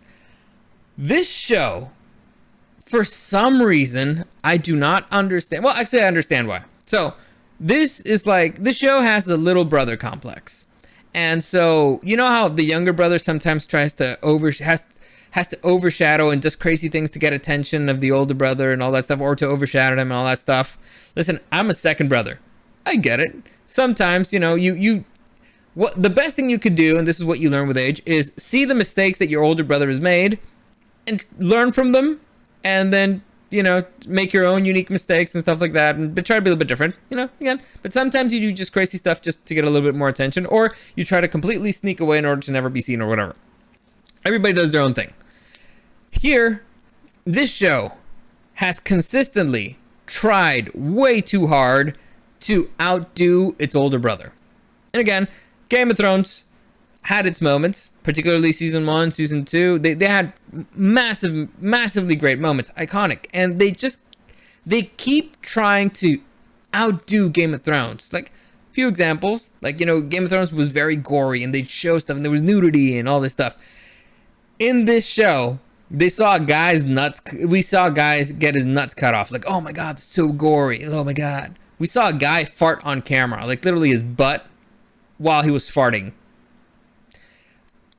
This show, for some reason, I do not understand. Well, actually, I understand why. So this show has a little brother complex. And so, you know how the younger brother sometimes tries to has to overshadow and does crazy things to get attention of the older brother and all that stuff, or to overshadow him and all that stuff. Listen, I'm a second brother. I get it. Sometimes, what the best thing you could do, and this is what you learn with age, is see the mistakes that your older brother has made and learn from them, and then make your own unique mistakes and stuff like that, but try to be a little bit different, again. But sometimes you do just crazy stuff just to get a little bit more attention, or you try to completely sneak away in order to never be seen or whatever. Everybody does their own thing. Here, this show has consistently tried way too hard to outdo its older brother. And again, Game of Thrones had its moments, particularly season 1, season 2. They had massively great moments, iconic, and they keep trying to outdo Game of Thrones. Like, a few examples, Game of Thrones was very gory, and they'd show stuff, and there was nudity and all this stuff. In this show, we saw guys get his nuts cut off. Like, oh my god, it's so gory. Oh my god. We saw a guy fart on camera, like literally his butt while he was farting.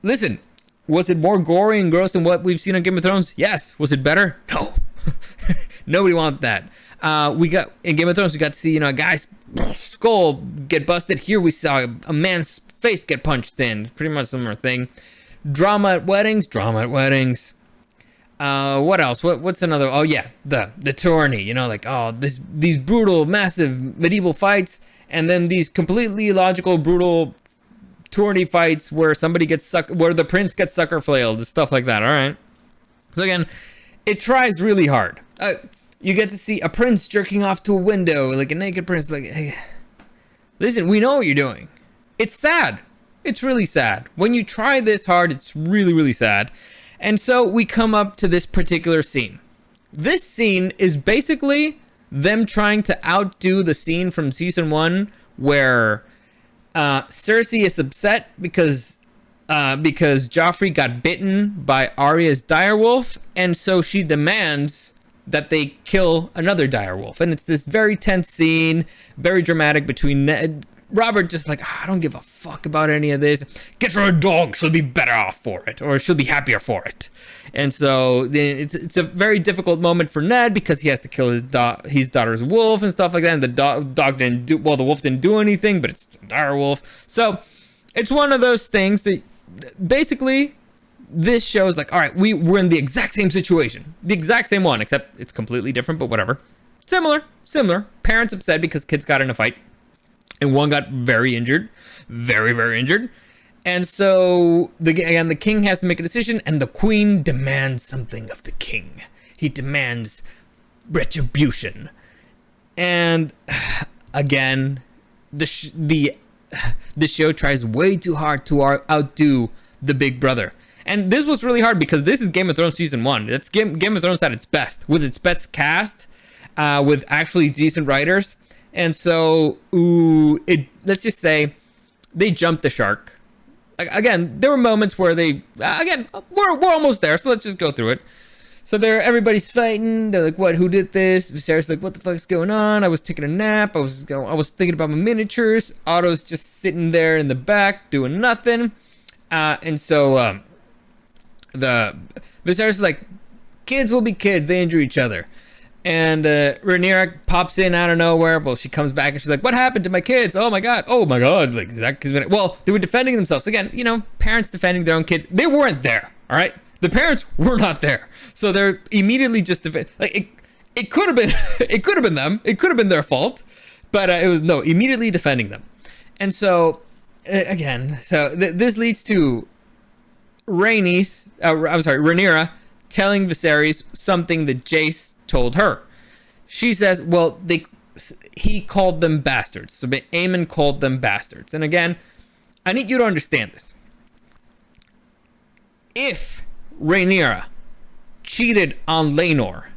Listen, was it more gory and gross than what we've seen on Game of Thrones? Yes. Was it better? No. Nobody wanted that. In Game of Thrones, we got to see, a guy's skull get busted. Here we saw a man's face get punched in. Pretty much similar thing. Drama at weddings. What else? What's another? Oh yeah, the tourney. These brutal, massive medieval fights, and then these completely illogical, brutal tourney fights where where the prince gets sucker flailed, stuff like that. All right. So again, it tries really hard. You get to see a prince jerking off to a window, like a naked prince. Like, hey, listen, we know what you're doing. It's sad. It's really sad. When you try this hard, it's really, really sad. And so we come up to this particular scene. This scene is basically them trying to outdo the scene from season 1 where Cersei is upset because Joffrey got bitten by Arya's direwolf, and so she demands that they kill another direwolf. And it's this very tense scene, very dramatic between Robert just like, I don't give a fuck about any of this. Get her a dog. She'll be better off for it, or she'll be happier for it. And so it's a very difficult moment for Ned because he has to kill his daughter's wolf and stuff like that. And the dog didn't do, well, the wolf didn't do anything, but it's a dire wolf. So it's one of those things that basically this shows like, all right, we're in the exact same situation, the exact same one, except it's completely different, but whatever. Similar. Parents upset because kids got in a fight, and one got very injured, very injured. And so the king has to make a decision, and the queen demands something of the king. He demands retribution. And again, the show tries way too hard to outdo the big brother. And this was really hard because this is Game of Thrones season 1. It's Game of Thrones at its best, with its best cast, with actually decent writers. And so, let's just say they jumped the shark. Again, there were moments where we're almost there, so let's just go through it. So everybody's fighting. They're like, "What? Who did this?" Viserys like, "What the fuck's going on?" I was taking a nap. I was thinking about my miniatures. Otto's just sitting there in the back doing nothing. And so the Viserys is like, "Kids will be kids. They injure each other." And Rhaenyra pops in out of nowhere. Well, she comes back and she's like, "What happened to my kids? Oh my god!" Like that. Well, they were defending themselves again. Parents defending their own kids. They weren't there. All right, the parents were not there, so they're immediately just it could have been it could have been them. It could have been their fault, but it was immediately defending them. And so again, this leads to Rhaenyra telling Viserys something that Jace told her. She says, well, he called them bastards. So Aemon called them bastards. And again, I need you to understand this. If Rhaenyra cheated on Laenor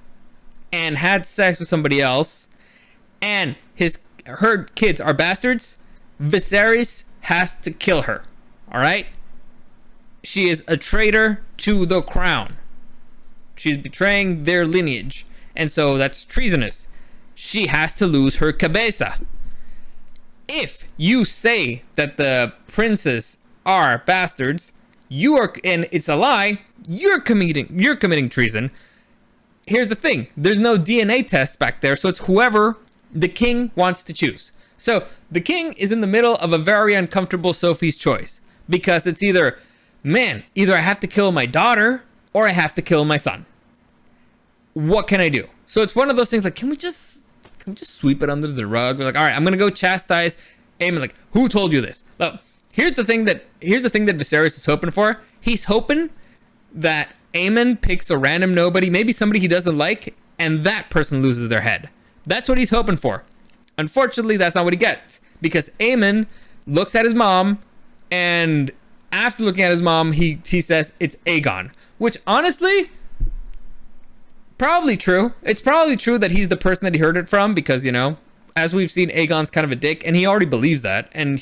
and had sex with somebody else, and her kids are bastards, Viserys has to kill her. All right? She is a traitor to the crown. She's betraying their lineage. And so that's treasonous. She has to lose her cabeza. If you say that the princes are bastards, and it's a lie, you're committing treason. Here's the thing. There's no DNA test back there, so it's whoever the king wants to choose. So the king is in the middle of a very uncomfortable Sophie's choice, because it's either I have to kill my daughter or I have to kill my son. What can I do? So it's one of those things like, can we just sweep it under the rug? We're like, all right, I'm gonna go chastise Aemon. Like, who told you this? Look, here's the thing that Viserys is hoping for. He's hoping that Aemon picks a random nobody, maybe somebody he doesn't like, and that person loses their head. That's what he's hoping for. Unfortunately, that's not what he gets, because Aemon looks at his mom, and after looking at his mom, he says it's Aegon, which honestly, probably true. It's probably true that he's the person that he heard it from, because as we've seen, Aegon's kind of a dick, and he already believes that, and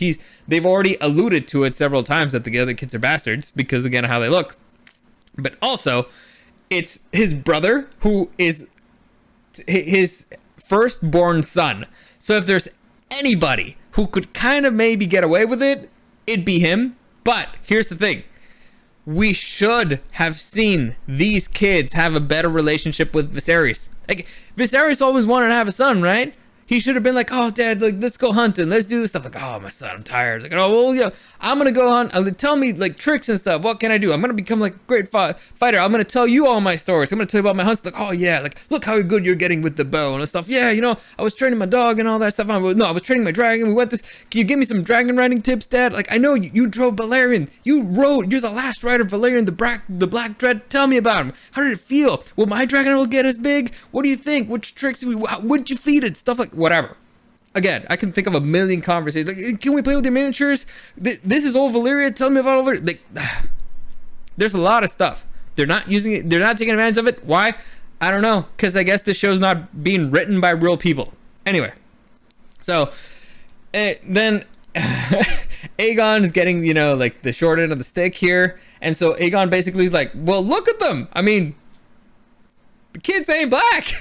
they've already alluded to it several times that the other kids are bastards because, again, of how they look. But also, it's his brother who is his firstborn son. So if there's anybody who could kind of maybe get away with it, it'd be him. But here's the thing. We should have seen these kids have a better relationship with Viserys. Like, Viserys always wanted to have a son, right? He should have been like, "Oh, Dad, let's go hunting. Let's do this stuff." Like, "Oh, my son, I'm tired." Like, "Oh, well, yeah, I'm gonna go hunt. Tell me tricks and stuff. What can I do? I'm gonna become a great fighter. I'm gonna tell you all my stories. I'm gonna tell you about my hunts." Like, "Oh yeah, look how good you're getting with the bow and stuff. Yeah, I was training my dog and all that stuff. I was training my dragon. We went this. Can you give me some dragon riding tips, Dad? Like, I know you drove Valerian. You're the last rider of Valerian, the Black Dread. Tell me about him. How did it feel? Will my dragon will get as big? What do you think? Which tricks? Would you feed it? Stuff like whatever." Again, I can think of a million conversations. Like, "Can we play with your miniatures? This is old Valyria. Tell me about all Valyria." There's a lot of stuff. They're not using it. They're not taking advantage of it. Why? I don't know. Because I guess the show's not being written by real people. Anyway, so then Aegon is getting, the short end of the stick here. And so Aegon basically is like, "Well, look at them. I mean, the kids ain't black."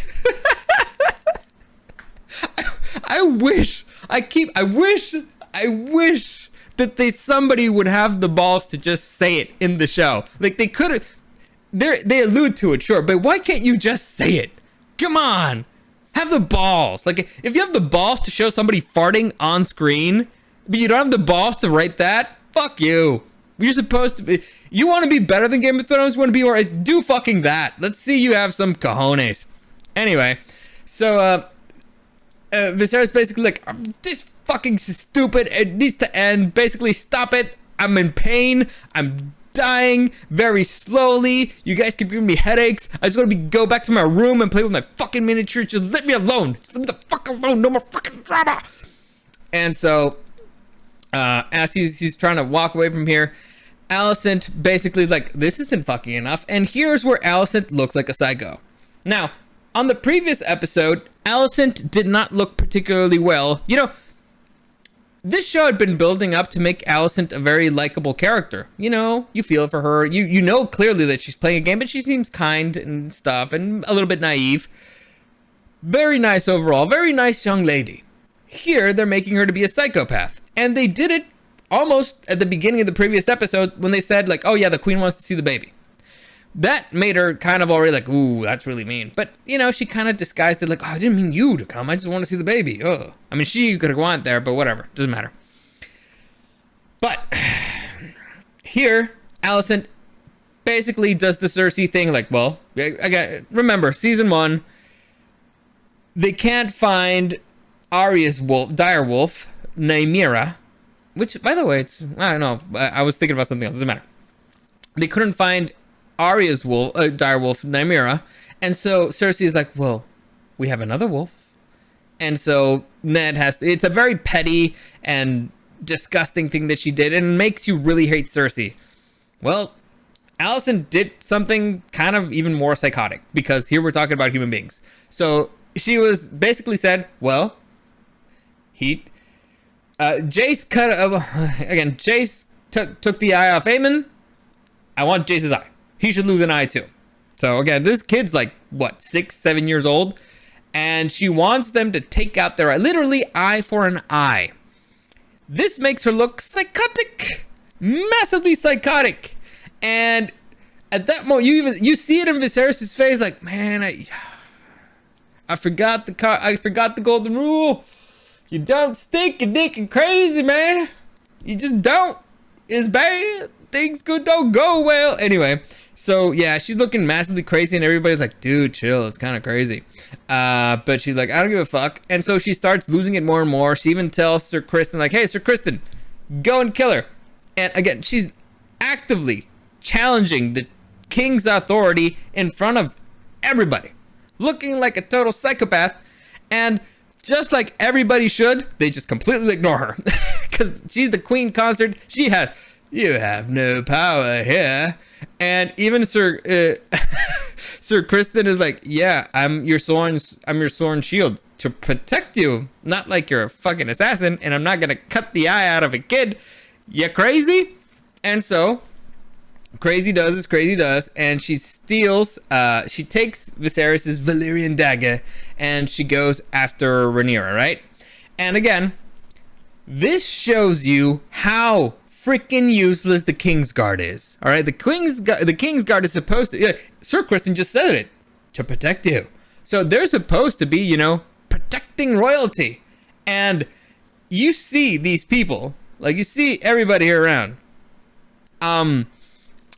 I wish that somebody would have the balls to just say it in the show. Like, they could have, they allude to it, sure, but why can't you just say it? Come on, have the balls. Like, if you have the balls to show somebody farting on screen, but you don't have the balls to write that, fuck you. You're supposed to be, you want to be better than Game of Thrones, you want to be more, do fucking that. Let's see you have some cojones. Anyway, so Viserys basically like, this fucking stupid, it needs to end, basically stop it, I'm in pain, I'm dying very slowly, you guys keep giving me headaches, I just want to go back to my room and play with my fucking miniature, just let me alone, just let me the fuck alone, no more fucking drama. And so as he's trying to walk away from here, Alicent basically like, this isn't fucking enough, and here's where Alicent looks like a psycho. Now, on the previous episode, Alicent did not look particularly well. You know, this show had been building up to make Alicent a very likable character. You know, you feel for her. You know clearly that she's playing a game, but she seems kind and stuff and a little bit naive. Very nice overall. Very nice young lady. Here, they're making her to be a psychopath. And they did it almost at the beginning of the previous episode when they said, like, oh yeah, the queen wants to see the baby. That made her kind of already like, ooh, that's really mean. But, you know, she kind of disguised it like, oh, I didn't mean you to come. I just want to see the baby. Ugh. I mean, she could have gone there, but whatever. Doesn't matter. But here, Alicent basically does the Cersei thing. Like, well, remember, season 1, they can't find Arya's wolf, direwolf, Nymeria. Which, by the way, I don't know. I was thinking about something else. Doesn't matter. They couldn't find Arya's wolf, direwolf, Nymeria, and so Cersei is like, well, we have another wolf, and so Ned has to. It's a very petty and disgusting thing that she did, and makes you really hate Cersei. Well, Alicent did something kind of even more psychotic, because here we're talking about human beings. So she was basically said, well, Jace Jace took the eye off Aemon. I want Jace's eye. He should lose an eye too. So again, this kid's like, what, 6, 7 years old? And she wants them to take out their eye. Literally, eye for an eye. This makes her look psychotic. Massively psychotic. And at that moment, you see it in Viserys' face, like, man, I forgot the golden rule. You don't stick a dick and crazy, man. You just don't. It's bad. Things don't go well. Anyway, so yeah, she's looking massively crazy, and everybody's like, dude, chill, it's kind of crazy. But she's like, I don't give a fuck. And so she starts losing it more and more. She even tells Sir Criston, like, hey, Sir Criston, go and kill her. And again, she's actively challenging the king's authority in front of everybody, looking like a total psychopath. And just like everybody should, they just completely ignore her because she's the queen consort. You have no power here. And even Sir Criston is like, yeah, I'm your sword and shield to protect you, not like you're a fucking assassin, and I'm not gonna cut the eye out of a kid. You crazy? And so crazy does as crazy does, and she takes Viserys' Valyrian dagger, and she goes after Rhaenyra, right? And again, this shows you how freaking useless the Kingsguard is. All right, the Kingsguard is supposed to. Yeah, Sir Criston just said it, to protect you. So they're supposed to be, you know, protecting royalty. And you see these people, like you see everybody here around.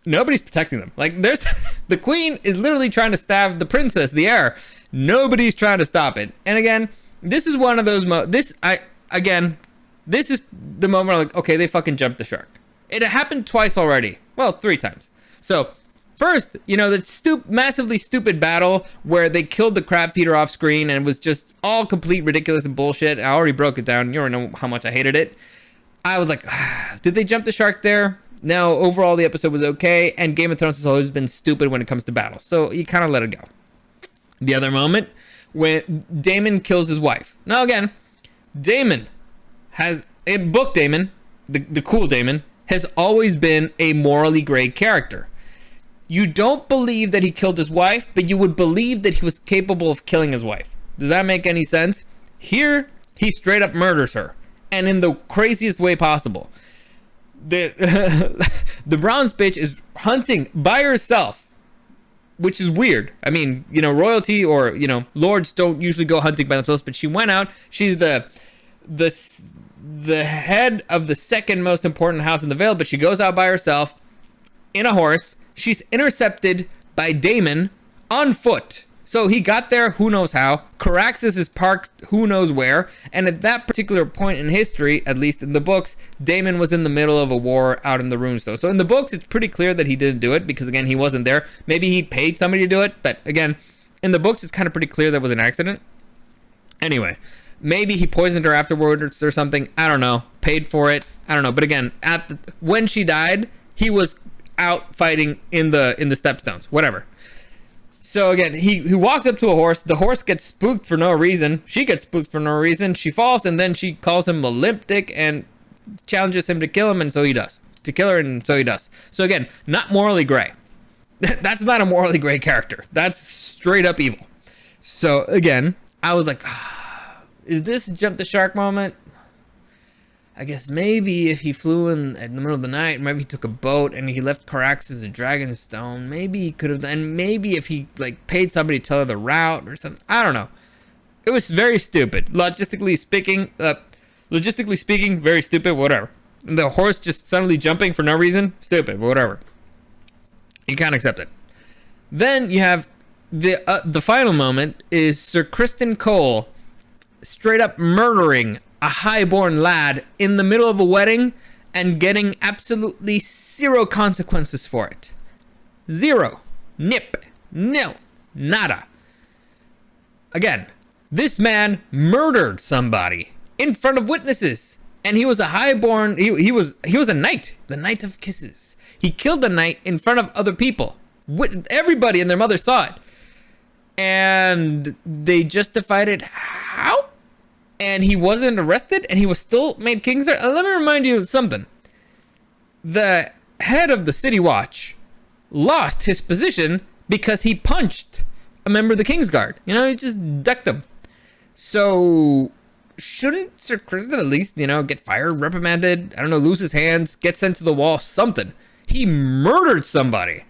Nobody's protecting them. Like there's the queen is literally trying to stab the princess, the heir. Nobody's trying to stop it. And again, this is one of those this is the moment I'm like, okay, they fucking jumped the shark. It happened twice already. Well, 3 times. So first, you know, the massively stupid battle where they killed the crab feeder off screen, and it was just all complete ridiculous and bullshit. I already broke it down. You already know how much I hated it. I was like, did they jump the shark there? No, overall the episode was okay, and Game of Thrones has always been stupid when it comes to battles, so you kind of let it go. The other moment, when Daemon kills his wife. Now again, Daemon has, in book Daemon, the cool Daemon, has always been a morally gray character. You don't believe that he killed his wife, but you would believe that he was capable of killing his wife. Does that make any sense? Here, he straight up murders her, and in the craziest way possible. The Browns bitch is hunting by herself, which is weird. I mean, you know, royalty or, you know, lords don't usually go hunting by themselves, but she went out. She's the head of the second most important house in the Vale, but she goes out by herself in a horse. She's intercepted by Daemon on foot. So he got there, who knows how. Caraxes is parked who knows where. And at that particular point in history, at least in the books, Daemon was in the middle of a war out in the runes though. So in the books, it's pretty clear that he didn't do it because, again, he wasn't there. Maybe he paid somebody to do it. But again, in the books, it's kind of pretty clear that was an accident. Anyway, maybe he poisoned her afterwards or something. I don't know. Paid for it. I don't know. But again, when she died, he was out fighting in the stepstones. Whatever. So again, he walks up to a horse. The horse gets spooked for no reason. She gets spooked for no reason. She falls, and then she calls him a limp dick and challenges him to kill him, and so he does. To kill her, and so he does. So again, not morally gray. That's not a morally gray character. That's straight up evil. So again, I was like, is this a jump the shark moment? I guess maybe if he flew in the middle of the night, maybe he took a boat and he left Caraxes a Dragonstone, maybe he could have, and maybe if he like paid somebody to tell her the route or something. I don't know. It was very stupid. Logistically speaking, very stupid, whatever. And the horse just suddenly jumping for no reason, stupid, whatever. You can't accept it. Then you have the final moment is Sir Criston Cole straight up murdering a highborn lad in the middle of a wedding and getting absolutely zero consequences for it. Zero. Nip. Nil. Nada. Again, this man murdered somebody in front of witnesses, and he was a highborn. He was a knight, the Knight of Kisses. He killed the knight in front of other people. Everybody and their mother saw it, and they justified it. How? And he wasn't arrested, and he was still made Kingsguard. Let me remind you of something. The head of the City Watch lost his position because he punched a member of the Kingsguard. You know, he just ducked him. So, shouldn't Sir Criston at least, get fired, reprimanded, I don't know, lose his hands, get sent to the wall, something? He murdered somebody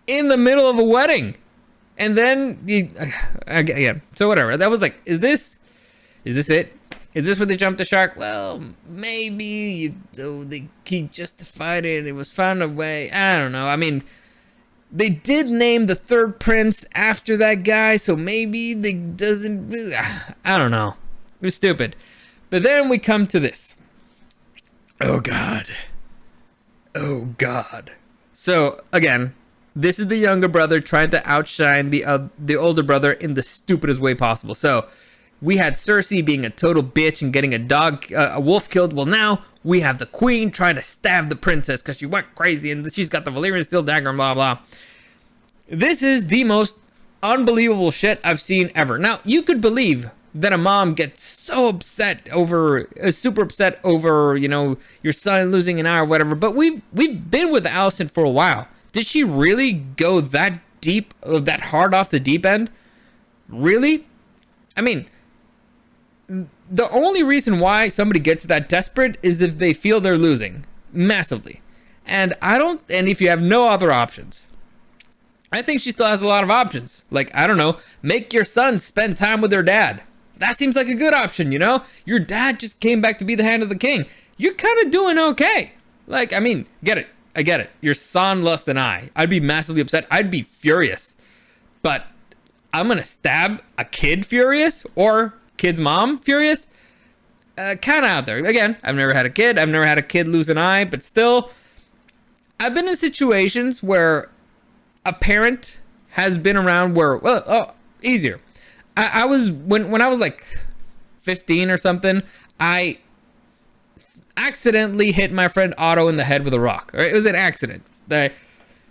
in the middle of a wedding. And then, again, so whatever. That was like, is this it? Is this where they jumped the shark? Well, maybe he justified it. It was found a way. I don't know. I mean, they did name the third prince after that guy, so maybe they doesn't. I don't know. It was stupid. But then we come to this. Oh God. Oh God. So again, this is the younger brother trying to outshine the older brother in the stupidest way possible. So we had Cersei being a total bitch and getting a wolf killed. Well, now we have the queen trying to stab the princess because she went crazy and she's got the Valyrian steel dagger and blah, blah. This is the most unbelievable shit I've seen ever. Now, you could believe that a mom gets so upset over, super upset over, your son losing an eye or whatever. But we've been with Alicent for a while. Did she really go that deep, that hard off the deep end? Really? I mean, the only reason why somebody gets that desperate is if they feel they're losing massively. And if you have no other options. I think she still has a lot of options. Like, I don't know, make your son spend time with their dad. That seems like a good option, Your dad just came back to be the hand of the king. You're kind of doing okay. Like, I mean, I get it. Your son lost an eye. I'd be massively upset. I'd be furious. But I'm going to stab a kid furious or kid's mom furious? Kind of out there. Again, I've never had a kid. I've never had a kid lose an eye, but still, I've been in situations where a parent has been around where, easier. I was, when I was like 15 or something, I accidentally hit my friend Otto in the head with a rock. It was an accident.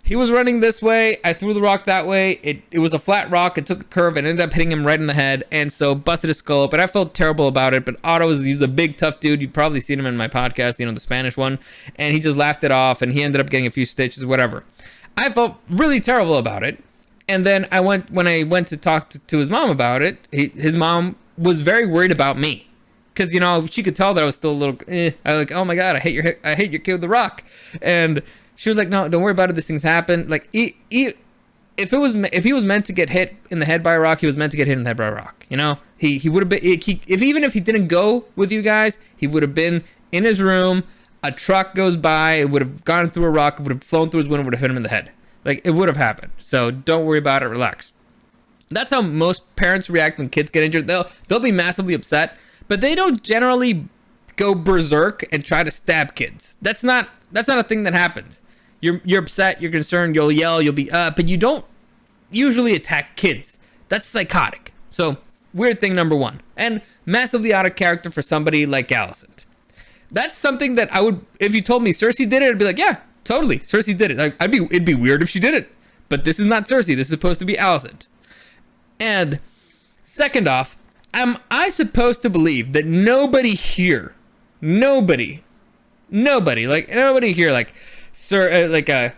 He was running this way. I threw the rock that way. It was a flat rock. It took a curve and ended up hitting him right in the head. And so busted his skull. But I felt terrible about it. But Otto he was a big, tough dude. You've probably seen him in my podcast, the Spanish one. And he just laughed it off. And he ended up getting a few stitches, whatever. I felt really terrible about it. And then when I went to talk to his mom about it, his mom was very worried about me. Because, she could tell that I was still a little, I was like, oh my God, I hate your kid with the rock. And she was like, no, don't worry about it. These things happen. Like, if he was meant to get hit in the head by a rock, he was meant to get hit in the head by a rock. He would have been, even if he didn't go with you guys, he would have been in his room. A truck goes by, it would have gone through a rock, it would have flown through his window, would have hit him in the head. Like, it would have happened. So don't worry about it. Relax. That's how most parents react when kids get injured. They'll be massively upset, but they don't generally go berserk and try to stab kids. That's not a thing that happens. You're upset, you're concerned, you'll yell, you'll be but you don't usually attack kids. That's psychotic. So weird thing number one, and massively out of character for somebody like Alicent. That's something that I would, if you told me Cersei did it, I'd be like, yeah, totally, Cersei did it. Like, it'd be weird if she did it, but this is not Cersei. This is supposed to be Alicent. And second off, am I supposed to believe that nobody here, like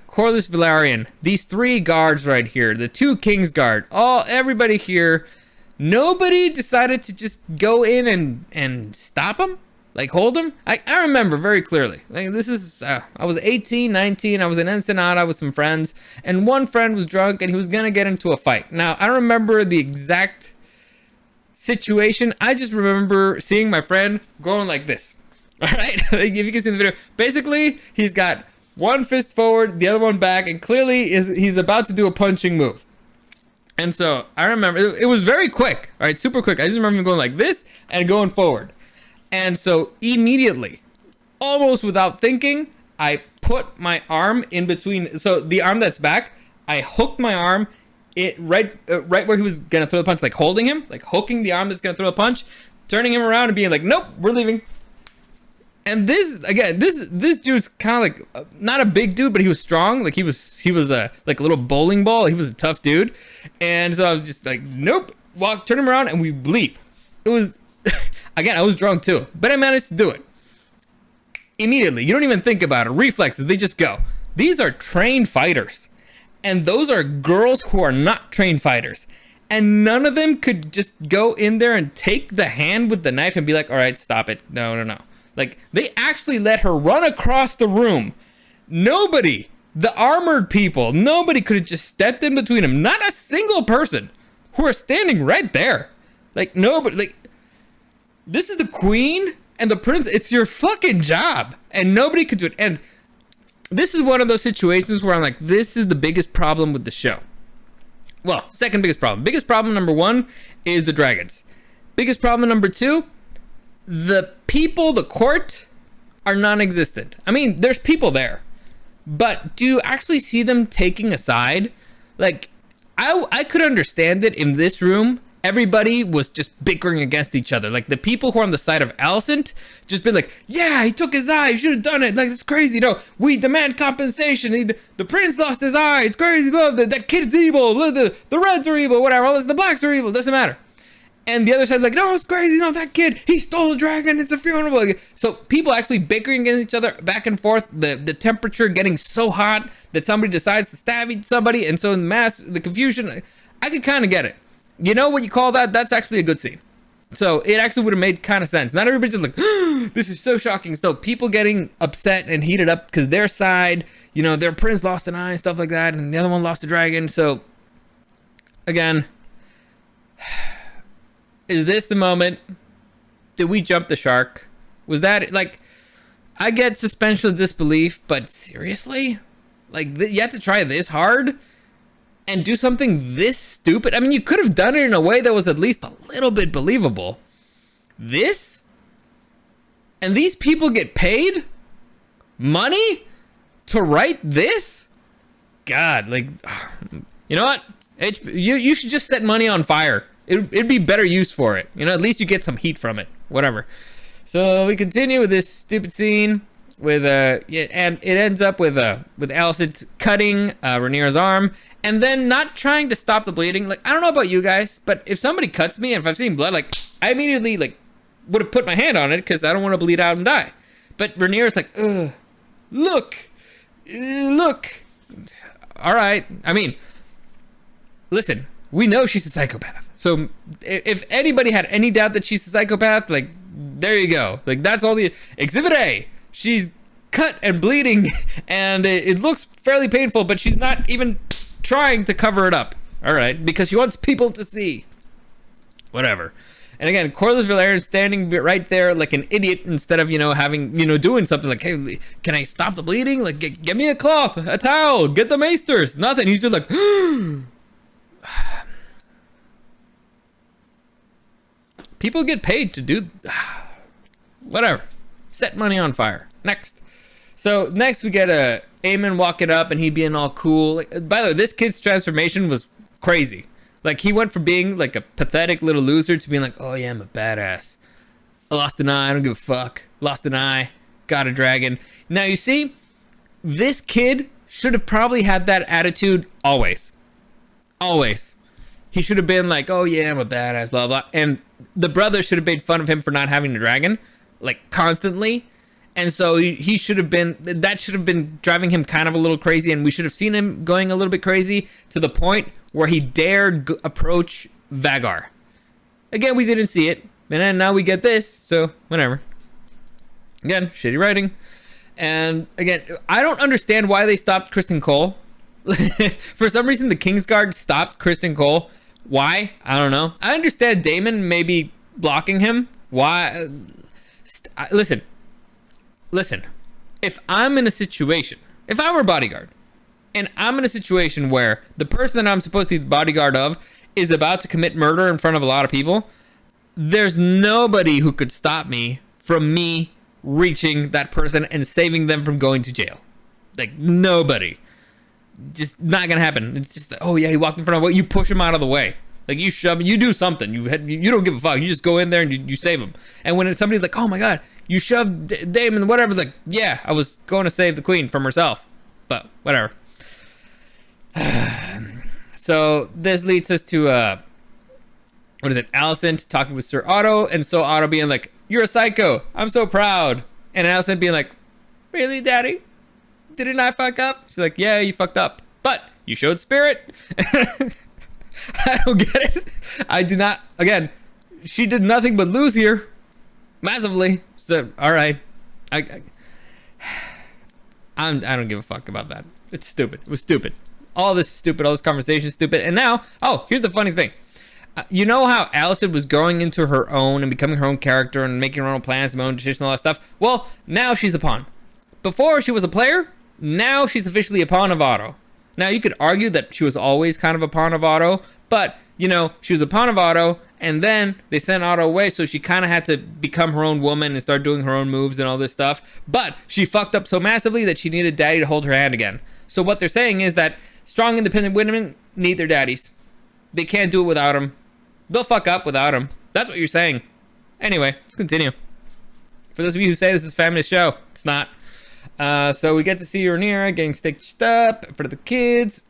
Corlys Velaryon, these 3 guards right here, the 2 Kingsguard, everybody here, nobody decided to just go in and stop him? Like, hold him? I remember very clearly. Like, this is, I was 18, 19, I was in Ensenada with some friends, and one friend was drunk and he was gonna get into a fight. Now, I don't remember the exact situation. I just remember seeing my friend going like this. All right? If you can see the video. Basically, he's got one fist forward, the other one back, and clearly he's about to do a punching move. And so, I remember, it was very quick, all right, super quick. I just remember him going like this and going forward. And so immediately, almost without thinking, I put my arm in between. So the arm that's back, I hooked my arm right where he was gonna throw the punch, like holding him, like hooking the arm that's gonna throw a punch, turning him around and being like, nope, we're leaving. And this dude's kind of like not a big dude, but he was strong. Like he was like a little bowling ball. He was a tough dude. And so I was just like, nope, turn him around and we leave. It was. Again, I was drunk too, but I managed to do it. Immediately, you don't even think about it. Reflexes, they just go. These are trained fighters. And those are girls who are not trained fighters. And none of them could just go in there and take the hand with the knife and be like, all right, stop it. No. Like, they actually let her run across the room. Nobody, the armored people, nobody could have just stepped in between them. Not a single person who are standing right there. Like, nobody, like, this is the queen and the prince. It's your fucking job. And nobody could do it. And this is one of those situations where I'm like, this is the biggest problem with the show. Well, second biggest problem. Biggest problem number 1 is the dragons. Biggest problem number 2, the people, the court, are non-existent. I mean, there's people there. But do you actually see them taking a side? Like, I could understand it in this room. Everybody was just bickering against each other. Like, the people who are on the side of Alicent just been like, yeah, he took his eye, he should have done it, like, it's crazy, no, we demand compensation, the prince lost his eye, it's crazy, that kid's evil, the reds are evil, whatever, all this, the blacks are evil, doesn't matter. And the other side like, no, it's crazy, no, that kid, he stole a dragon, it's a funeral. So people actually bickering against each other back and forth, the temperature getting so hot that somebody decides to stab somebody, and so in the confusion, I could kind of get it. You know what you call that? That's actually a good scene. So it actually would have made kind of sense. Not everybody's just like, this is so shocking. So people getting upset and heated up because their side, you know, their prince lost an eye and stuff like that, and the other one lost a dragon. So again, is this the moment? Did we jump the shark? Was that like, I get suspension of disbelief, but seriously? Like, you have to try this hard? And do something this stupid? I mean, you could have done it in a way that was at least a little bit believable. This? And these people get paid money to write this? God, like, you know what? You should just set money on fire. It'd be better use for it. You know, at least you get some heat from it. Whatever. So we continue with this stupid scene with and it ends up with Alicent cutting Rhaenyra's arm and then not trying to stop the bleeding. Like, I don't know about you guys, but if somebody cuts me and if I've seen blood, like, I immediately like would have put my hand on it because I don't want to bleed out and die. But Rhaenyra's like, ugh, look. All right. I mean, listen, we know she's a psychopath. So if anybody had any doubt that she's a psychopath, like, there you go. Like, that's all the Exhibit A. She's cut and bleeding and it looks fairly painful, but she's not even trying to cover it up. All right, because she wants people to see. Whatever. And again, Corlys Velaryon standing right there like an idiot instead of, you know, having, you know, doing something like, hey, can I stop the bleeding? Like, get me a cloth, a towel, get the maesters. Nothing. He's just like, People get paid to do whatever. Set money on fire. Next. So next we get Eamon walking up and he being all cool. Like, by the way, this kid's transformation was crazy. Like, he went from being like a pathetic little loser to being like, oh yeah, I'm a badass. I lost an eye, I don't give a fuck. Lost an eye, got a dragon. Now you see, this kid should have probably had that attitude always. Always. He should have been like, oh yeah, I'm a badass, blah, blah. And the brother should have made fun of him for not having a dragon, like, constantly. And so he should have been, that should have been driving him kind of a little crazy. And we should have seen him going a little bit crazy to the point where he dared approach Vagar. Again, we didn't see it. And then now we get this, so whatever. Again, shitty writing. And again, I don't understand why they stopped Kristen Cole. For some reason, the Kingsguard stopped Kristen Cole. Why? I don't know. I understand Damon maybe blocking him. Why? Listen. If I'm in a situation, if I were a bodyguard, and I'm in a situation where the person that I'm supposed to be the bodyguard of is about to commit murder in front of a lot of people, there's nobody who could stop me from me reaching that person and saving them from going to jail. Like, nobody. Just not gonna happen. It's just, oh yeah, he walked in front of, you push him out of the way. Like, you shove, you do something. You don't give a fuck. You just go in there and you save him. And when somebody's like, oh my god, you shoved Damon, whatever, it's like, yeah, I was going to save the queen from herself. But whatever. So this leads us to what is it? Alicent talking with Sir Otto, and so Otto being like, "You're a psycho. I'm so proud." And Alicent being like, "Really, Daddy? Didn't I fuck up?" She's like, "Yeah, you fucked up, but you showed spirit." I don't get it. I do not. Again, she did nothing but lose here, massively. So all right, I don't give a fuck about that. It's stupid. It was stupid. All this is stupid. All this conversation is stupid. And now, oh, here's the funny thing. You know how Alicent was going into her own and becoming her own character and making her own plans, her own decisions, and all that stuff? Well, now she's a pawn. Before she was a player, now she's officially a pawn of Otto. Now, you could argue that she was always kind of a pawn of Otto, but, you know, she was a pawn of Otto, and then they sent Otto away, so she kind of had to become her own woman and start doing her own moves and all this stuff. But she fucked up so massively that she needed Daddy to hold her hand again. So what they're saying is that strong, independent women need their daddies. They can't do it without them. They'll fuck up without them. That's what you're saying. Anyway, let's continue. For those of you who say this is a feminist show, it's not. So we get to see Rhaenyra getting stitched up for the kids.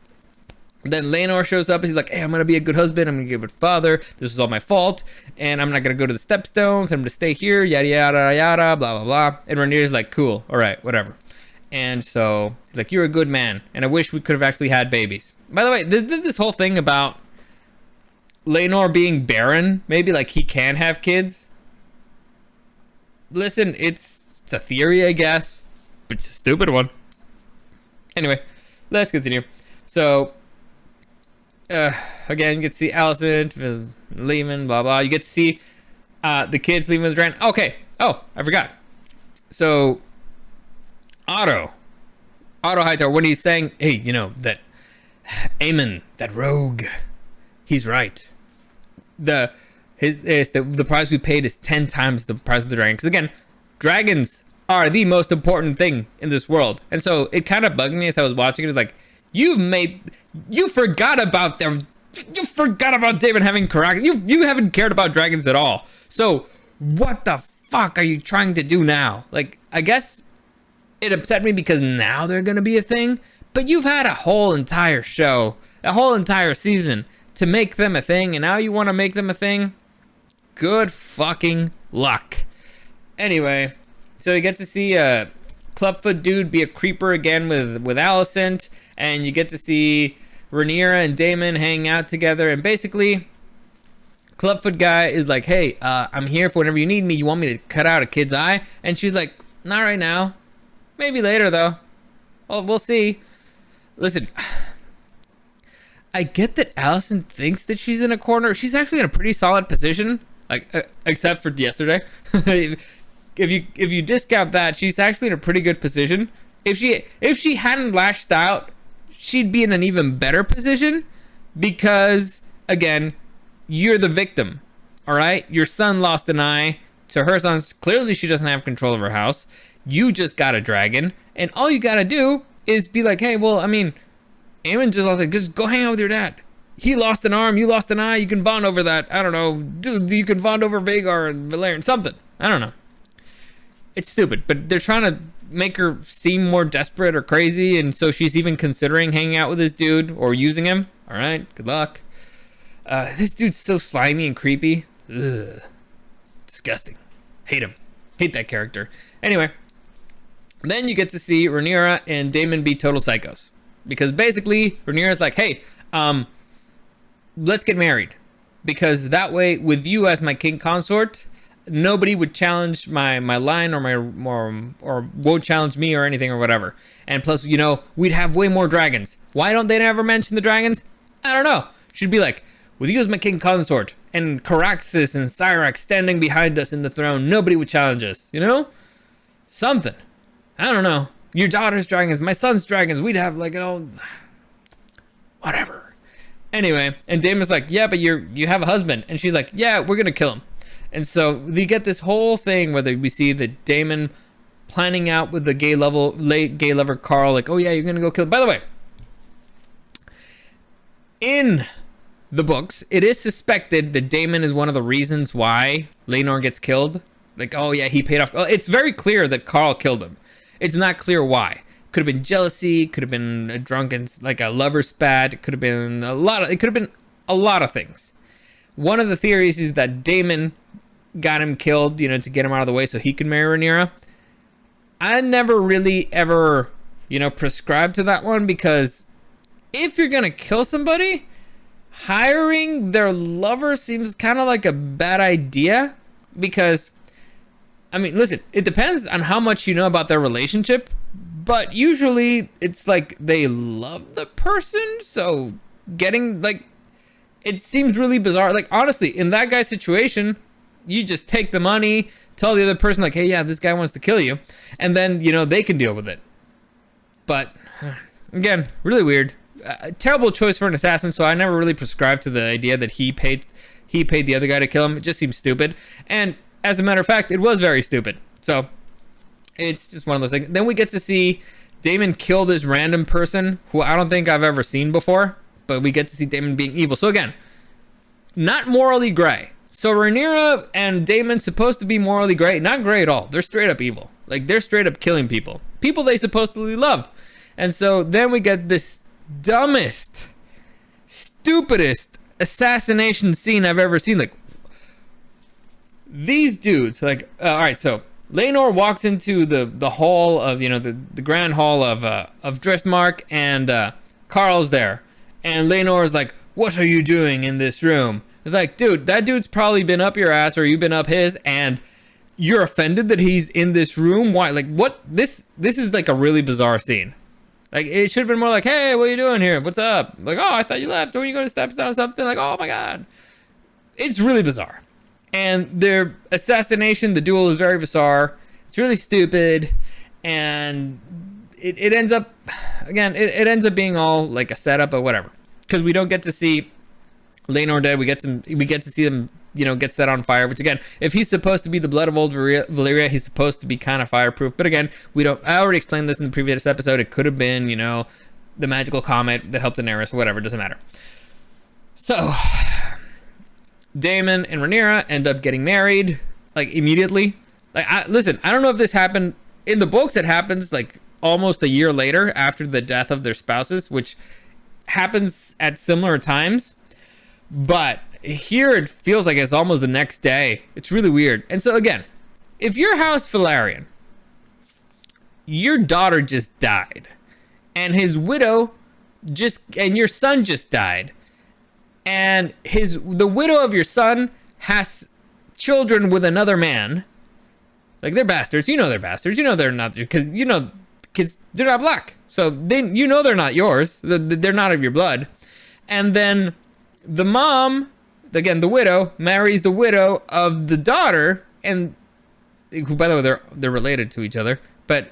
Then Laenor shows up and he's like, hey, I'm going to be a good husband. I'm going to be a good father. This was all my fault. And I'm not going to go to the stepstones. I'm going to stay here. Yada, yada, yada, blah, blah, blah. And Rhaenyra's like, cool. All right, whatever. And so he's like, you're a good man. And I wish we could have actually had babies. By the way, this whole thing about Laenor being barren, maybe like he can have kids. Listen, it's a theory, I guess. But it's a stupid one. Anyway, let's continue. So, again, you get to see Alicent leaving, blah, blah. You get to see the kids leaving with the dragon. Okay. Oh, I forgot. So, Otto Hightower, when he's saying, hey, you know, that Aemon, that rogue, he's right. The price we paid is 10 times the price of the dragon. Because again, dragons are the most important thing in this world. And so it kind of bugged me as I was watching it. It's like, you forgot about David having Karak. You haven't cared about dragons at all. So what the fuck are you trying to do now? Like, I guess it upset me because now they're going to be a thing. But you've had a whole entire show, a whole entire season to make them a thing. And now you want to make them a thing? Good fucking luck. Anyway, so you get to see a Clubfoot dude be a creeper again with Alicent. And you get to see Rhaenyra and Daemon hang out together. And basically, Clubfoot guy is like, hey, I'm here for whenever you need me. You want me to cut out a kid's eye? And she's like, not right now. Maybe later, though. Well, we'll see. Listen, I get that Alicent thinks that she's in a corner. She's actually in a pretty solid position, like except for yesterday. If you discount that, she's actually in a pretty good position. If she hadn't lashed out, she'd be in an even better position because, again, you're the victim. all right? Your son lost an eye to her son. Clearly, she doesn't have control of her house. You just got a dragon, and all you gotta do is be like, hey, well, I mean, Aemon just lost, like, just go hang out with your dad. He lost an arm, you lost an eye, you can bond over that. I don't know, dude, you can bond over Vhagar and Valerian, something. I don't know. It's stupid, but they're trying to make her seem more desperate or crazy, and so she's even considering hanging out with this dude or using him. All right, good luck. This dude's so slimy and creepy. Ugh. Disgusting. Hate him. Hate that character. Anyway, then you get to see Rhaenyra and Daemon be total psychos. Because basically, Rhaenyra's like, hey, let's get married. Because that way, with you as my king consort, nobody would challenge my line or won't challenge me or anything or whatever. And plus, you know, we'd have way more dragons. Why don't they never mention the dragons? I don't know. She'd be like, with you as my king consort and Caraxes and Cyrax standing behind us in the throne, nobody would challenge us, you know? Something. I don't know. Your daughter's dragons, my son's dragons, we'd have like, you know, whatever. Anyway, and Daemon's like, yeah, but you have a husband. And she's like, yeah, we're gonna kill him. And so they get this whole thing where we see the Daemon planning out with the gay lover Carl, like, oh yeah, you're gonna go kill him. By the way, in the books, it is suspected that Daemon is one of the reasons why Laenor gets killed. Like, oh yeah, he paid off. Well, it's very clear that Carl killed him. It's not clear why. Could have been jealousy. Could have been a drunken, like a lover spat. It could have been a lot of things. One of the theories is that Daemon got him killed, you know, to get him out of the way so he could marry Rhaenyra. I never really ever, you know, prescribed to that one, because if you're gonna kill somebody, hiring their lover seems kind of like a bad idea. Because, I mean, listen, it depends on how much you know about their relationship, but usually it's like they love the person, so getting, like, it seems really bizarre. Like, honestly, in that guy's situation, you just take the money, tell the other person, like, hey, yeah, this guy wants to kill you, and then, you know, they can deal with it. But, again, really weird. Terrible choice for an assassin, so I never really prescribed to the idea that he paid the other guy to kill him. It just seems stupid. And as a matter of fact, it was very stupid. So it's just one of those things. Then we get to see Daemon kill this random person who I don't think I've ever seen before, but we get to see Daemon being evil. So again, not morally gray. So Rhaenyra and Daemon supposed to be morally gray, not gray at all. They're straight up evil. Like, they're straight up killing people they supposedly love. And so then we get this dumbest, stupidest assassination scene I've ever seen. Like, these dudes, like, all right, so Laenor walks into the hall of, you know, the grand hall of Driftmark, and Carl's there, and Laenor's like, what are you doing in this room? It's like, dude, that dude's probably been up your ass, or you've been up his, and you're offended that he's in this room. Why? Like, what? This is like a really bizarre scene. Like, it should have been more like, hey, what are you doing here? What's up? Like, oh, I thought you left. Or you going to steps down or something? Like, oh my god. It's really bizarre. And their assassination, the duel, is very bizarre. It's really stupid. And it ends up, again, it ends up being all like a setup or whatever. Because we don't get to see Laenor dead. We get to see them, you know, get set on fire. Which, again, if he's supposed to be the blood of old Valyria, he's supposed to be kind of fireproof. But again, we don't. I already explained this in the previous episode. It could have been, you know, the magical comet that helped Daenerys or whatever. It doesn't matter. So Daemon and Rhaenyra end up getting married, like, immediately. Like, listen, I don't know if this happened in the books. It happens like almost a year later after the death of their spouses, which happens at similar times. But here it feels like it's almost the next day. It's really weird. And so again, if you're House Velaryon, your daughter just died, and his widow and your son just died, and the widow of your son has children with another man. Like, they're bastards. You know they're bastards. You know they're not, because they're not black. So they're not yours. They're not of your blood. And then the mom, again, the widow, marries the widow of the daughter, and who, by the way, they're related to each other. But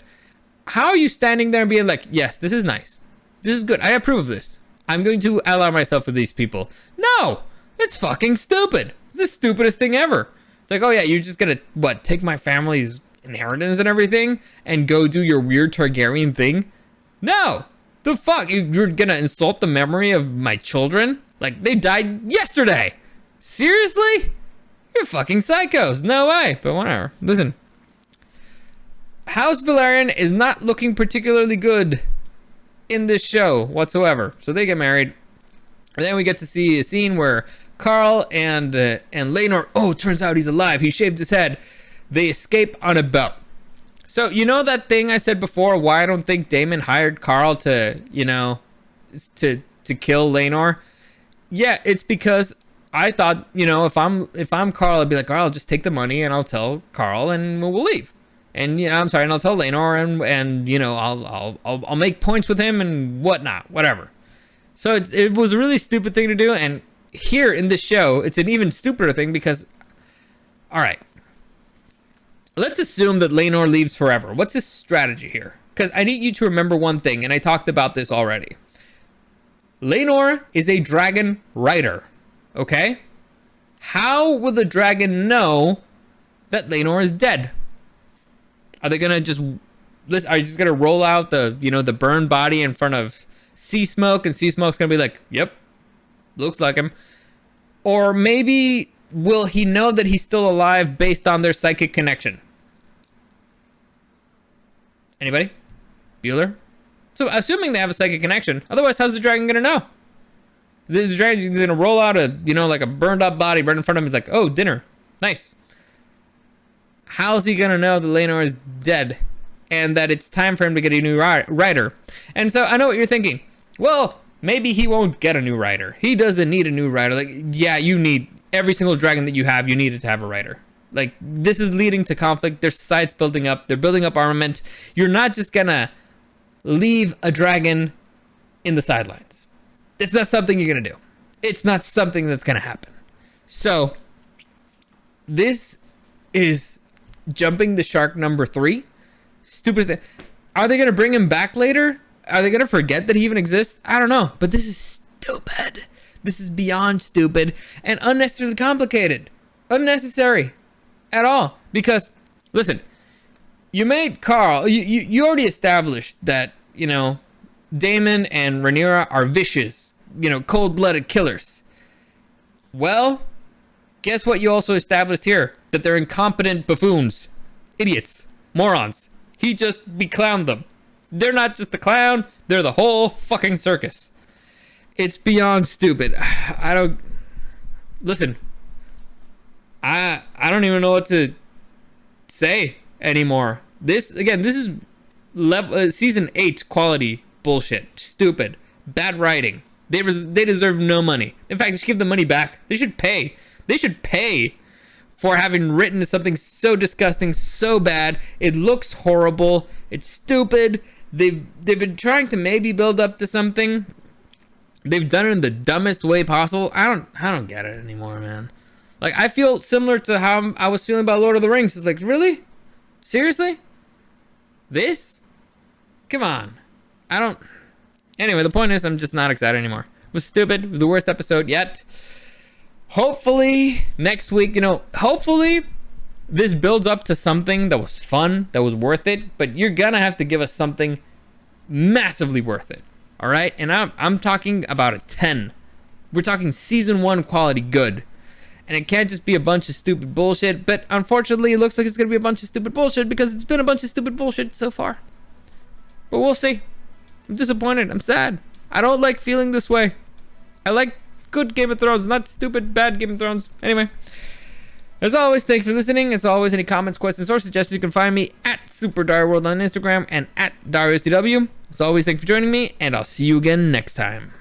how are you standing there and being like, yes, this is nice. This is good. I approve of this. I'm going to ally myself with these people. No, It's fucking stupid. It's the stupidest thing ever. It's like, oh yeah, you're just gonna, what, take my family's inheritance and everything and go do your weird Targaryen thing? No! The fuck? You're gonna insult the memory of my children? Like, they died yesterday! Seriously? You're fucking psychos. No way. But whatever. Listen. House Velaryon is not looking particularly good in this show whatsoever. So they get married. And then we get to see a scene where Carl and Laenor, oh, it turns out he's alive. He shaved his head. They escape on a boat. So, you know that thing I said before, why I don't think Daemon hired Carl to, you know, to kill Laenor? Yeah, it's because I thought, you know, if I'm Carl, I'd be like, all right, I'll just take the money and I'll tell Carl and we'll leave. And, you know, I'm sorry, and I'll tell Laenor and you know, I'll make points with him and whatnot, whatever. So it was a really stupid thing to do, and here in this show, it's an even stupider thing because, all right, let's assume that Laenor leaves forever. What's his strategy here? Because I need you to remember one thing, and I talked about this already. Laenor is a dragon rider, okay? How will the dragon know that Laenor is dead? Are they gonna just, are you just gonna roll out the, you know, the burned body in front of Sea Smoke, and Sea Smoke's gonna be like, yep, looks like him? Or maybe will he know that he's still alive based on their psychic connection? Anybody? Bueller? So assuming they have a psychic connection, otherwise how's the dragon gonna know? The dragon's gonna roll out a, you know, like a burned up body right in front of him. He's like, oh, dinner, nice. How's he gonna know that Laenor is dead and that it's time for him to get a new rider? And so I know what you're thinking. Well, maybe he won't get a new rider. He doesn't need a new rider. Like, yeah, you need every single dragon that you have. You need it to have a rider. Like, this is leading to conflict. Their society's building up. They're building up armament. You're not just gonna leave a dragon in the sidelines. It's not something you're gonna do. It's not something that's gonna happen. So this is jumping the shark number 3. Stupid thing. Are they gonna bring him back later? Are they gonna forget that he even exists? I don't know, but this is stupid. This is beyond stupid and unnecessarily complicated. Unnecessary at all. Because listen, you made Carl, you already established that, you know, Daemon and Rhaenyra are vicious, you know, cold-blooded killers. Well, guess what you also established here? That they're incompetent buffoons. Idiots. Morons. He just beclowned them. They're not just the clown, they're the whole fucking circus. It's beyond stupid. I don't... Listen. I don't even know what to say anymore. This, again, this is level, season 8 quality bullshit. Stupid. Bad writing. They deserve no money. In fact, they should give the money back. They should pay. They should pay for having written something so disgusting, so bad. It looks horrible. It's stupid. They've been trying to maybe build up to something. They've done it in the dumbest way possible. I don't get it anymore, man. Like, I feel similar to how I was feeling about Lord of the Rings. It's like, really? Seriously? This? Come on. I don't... Anyway, the point is, I'm just not excited anymore. It was stupid. It was the worst episode yet. Hopefully, next week, you know, hopefully this builds up to something that was fun, that was worth it. But you're gonna have to give us something massively worth it. All right? And I'm talking about a 10. We're talking season 1 quality good. And it can't just be a bunch of stupid bullshit. But unfortunately, it looks like it's gonna be a bunch of stupid bullshit because it's been a bunch of stupid bullshit so far. But we'll see. I'm disappointed. I'm sad. I don't like feeling this way. I like good Game of Thrones, not stupid, bad Game of Thrones. Anyway, as always, thanks for listening. As always, any comments, questions, or suggestions, you can find me at SuperDarWorld on Instagram and at DarioSDW. As always, thanks for joining me, and I'll see you again next time.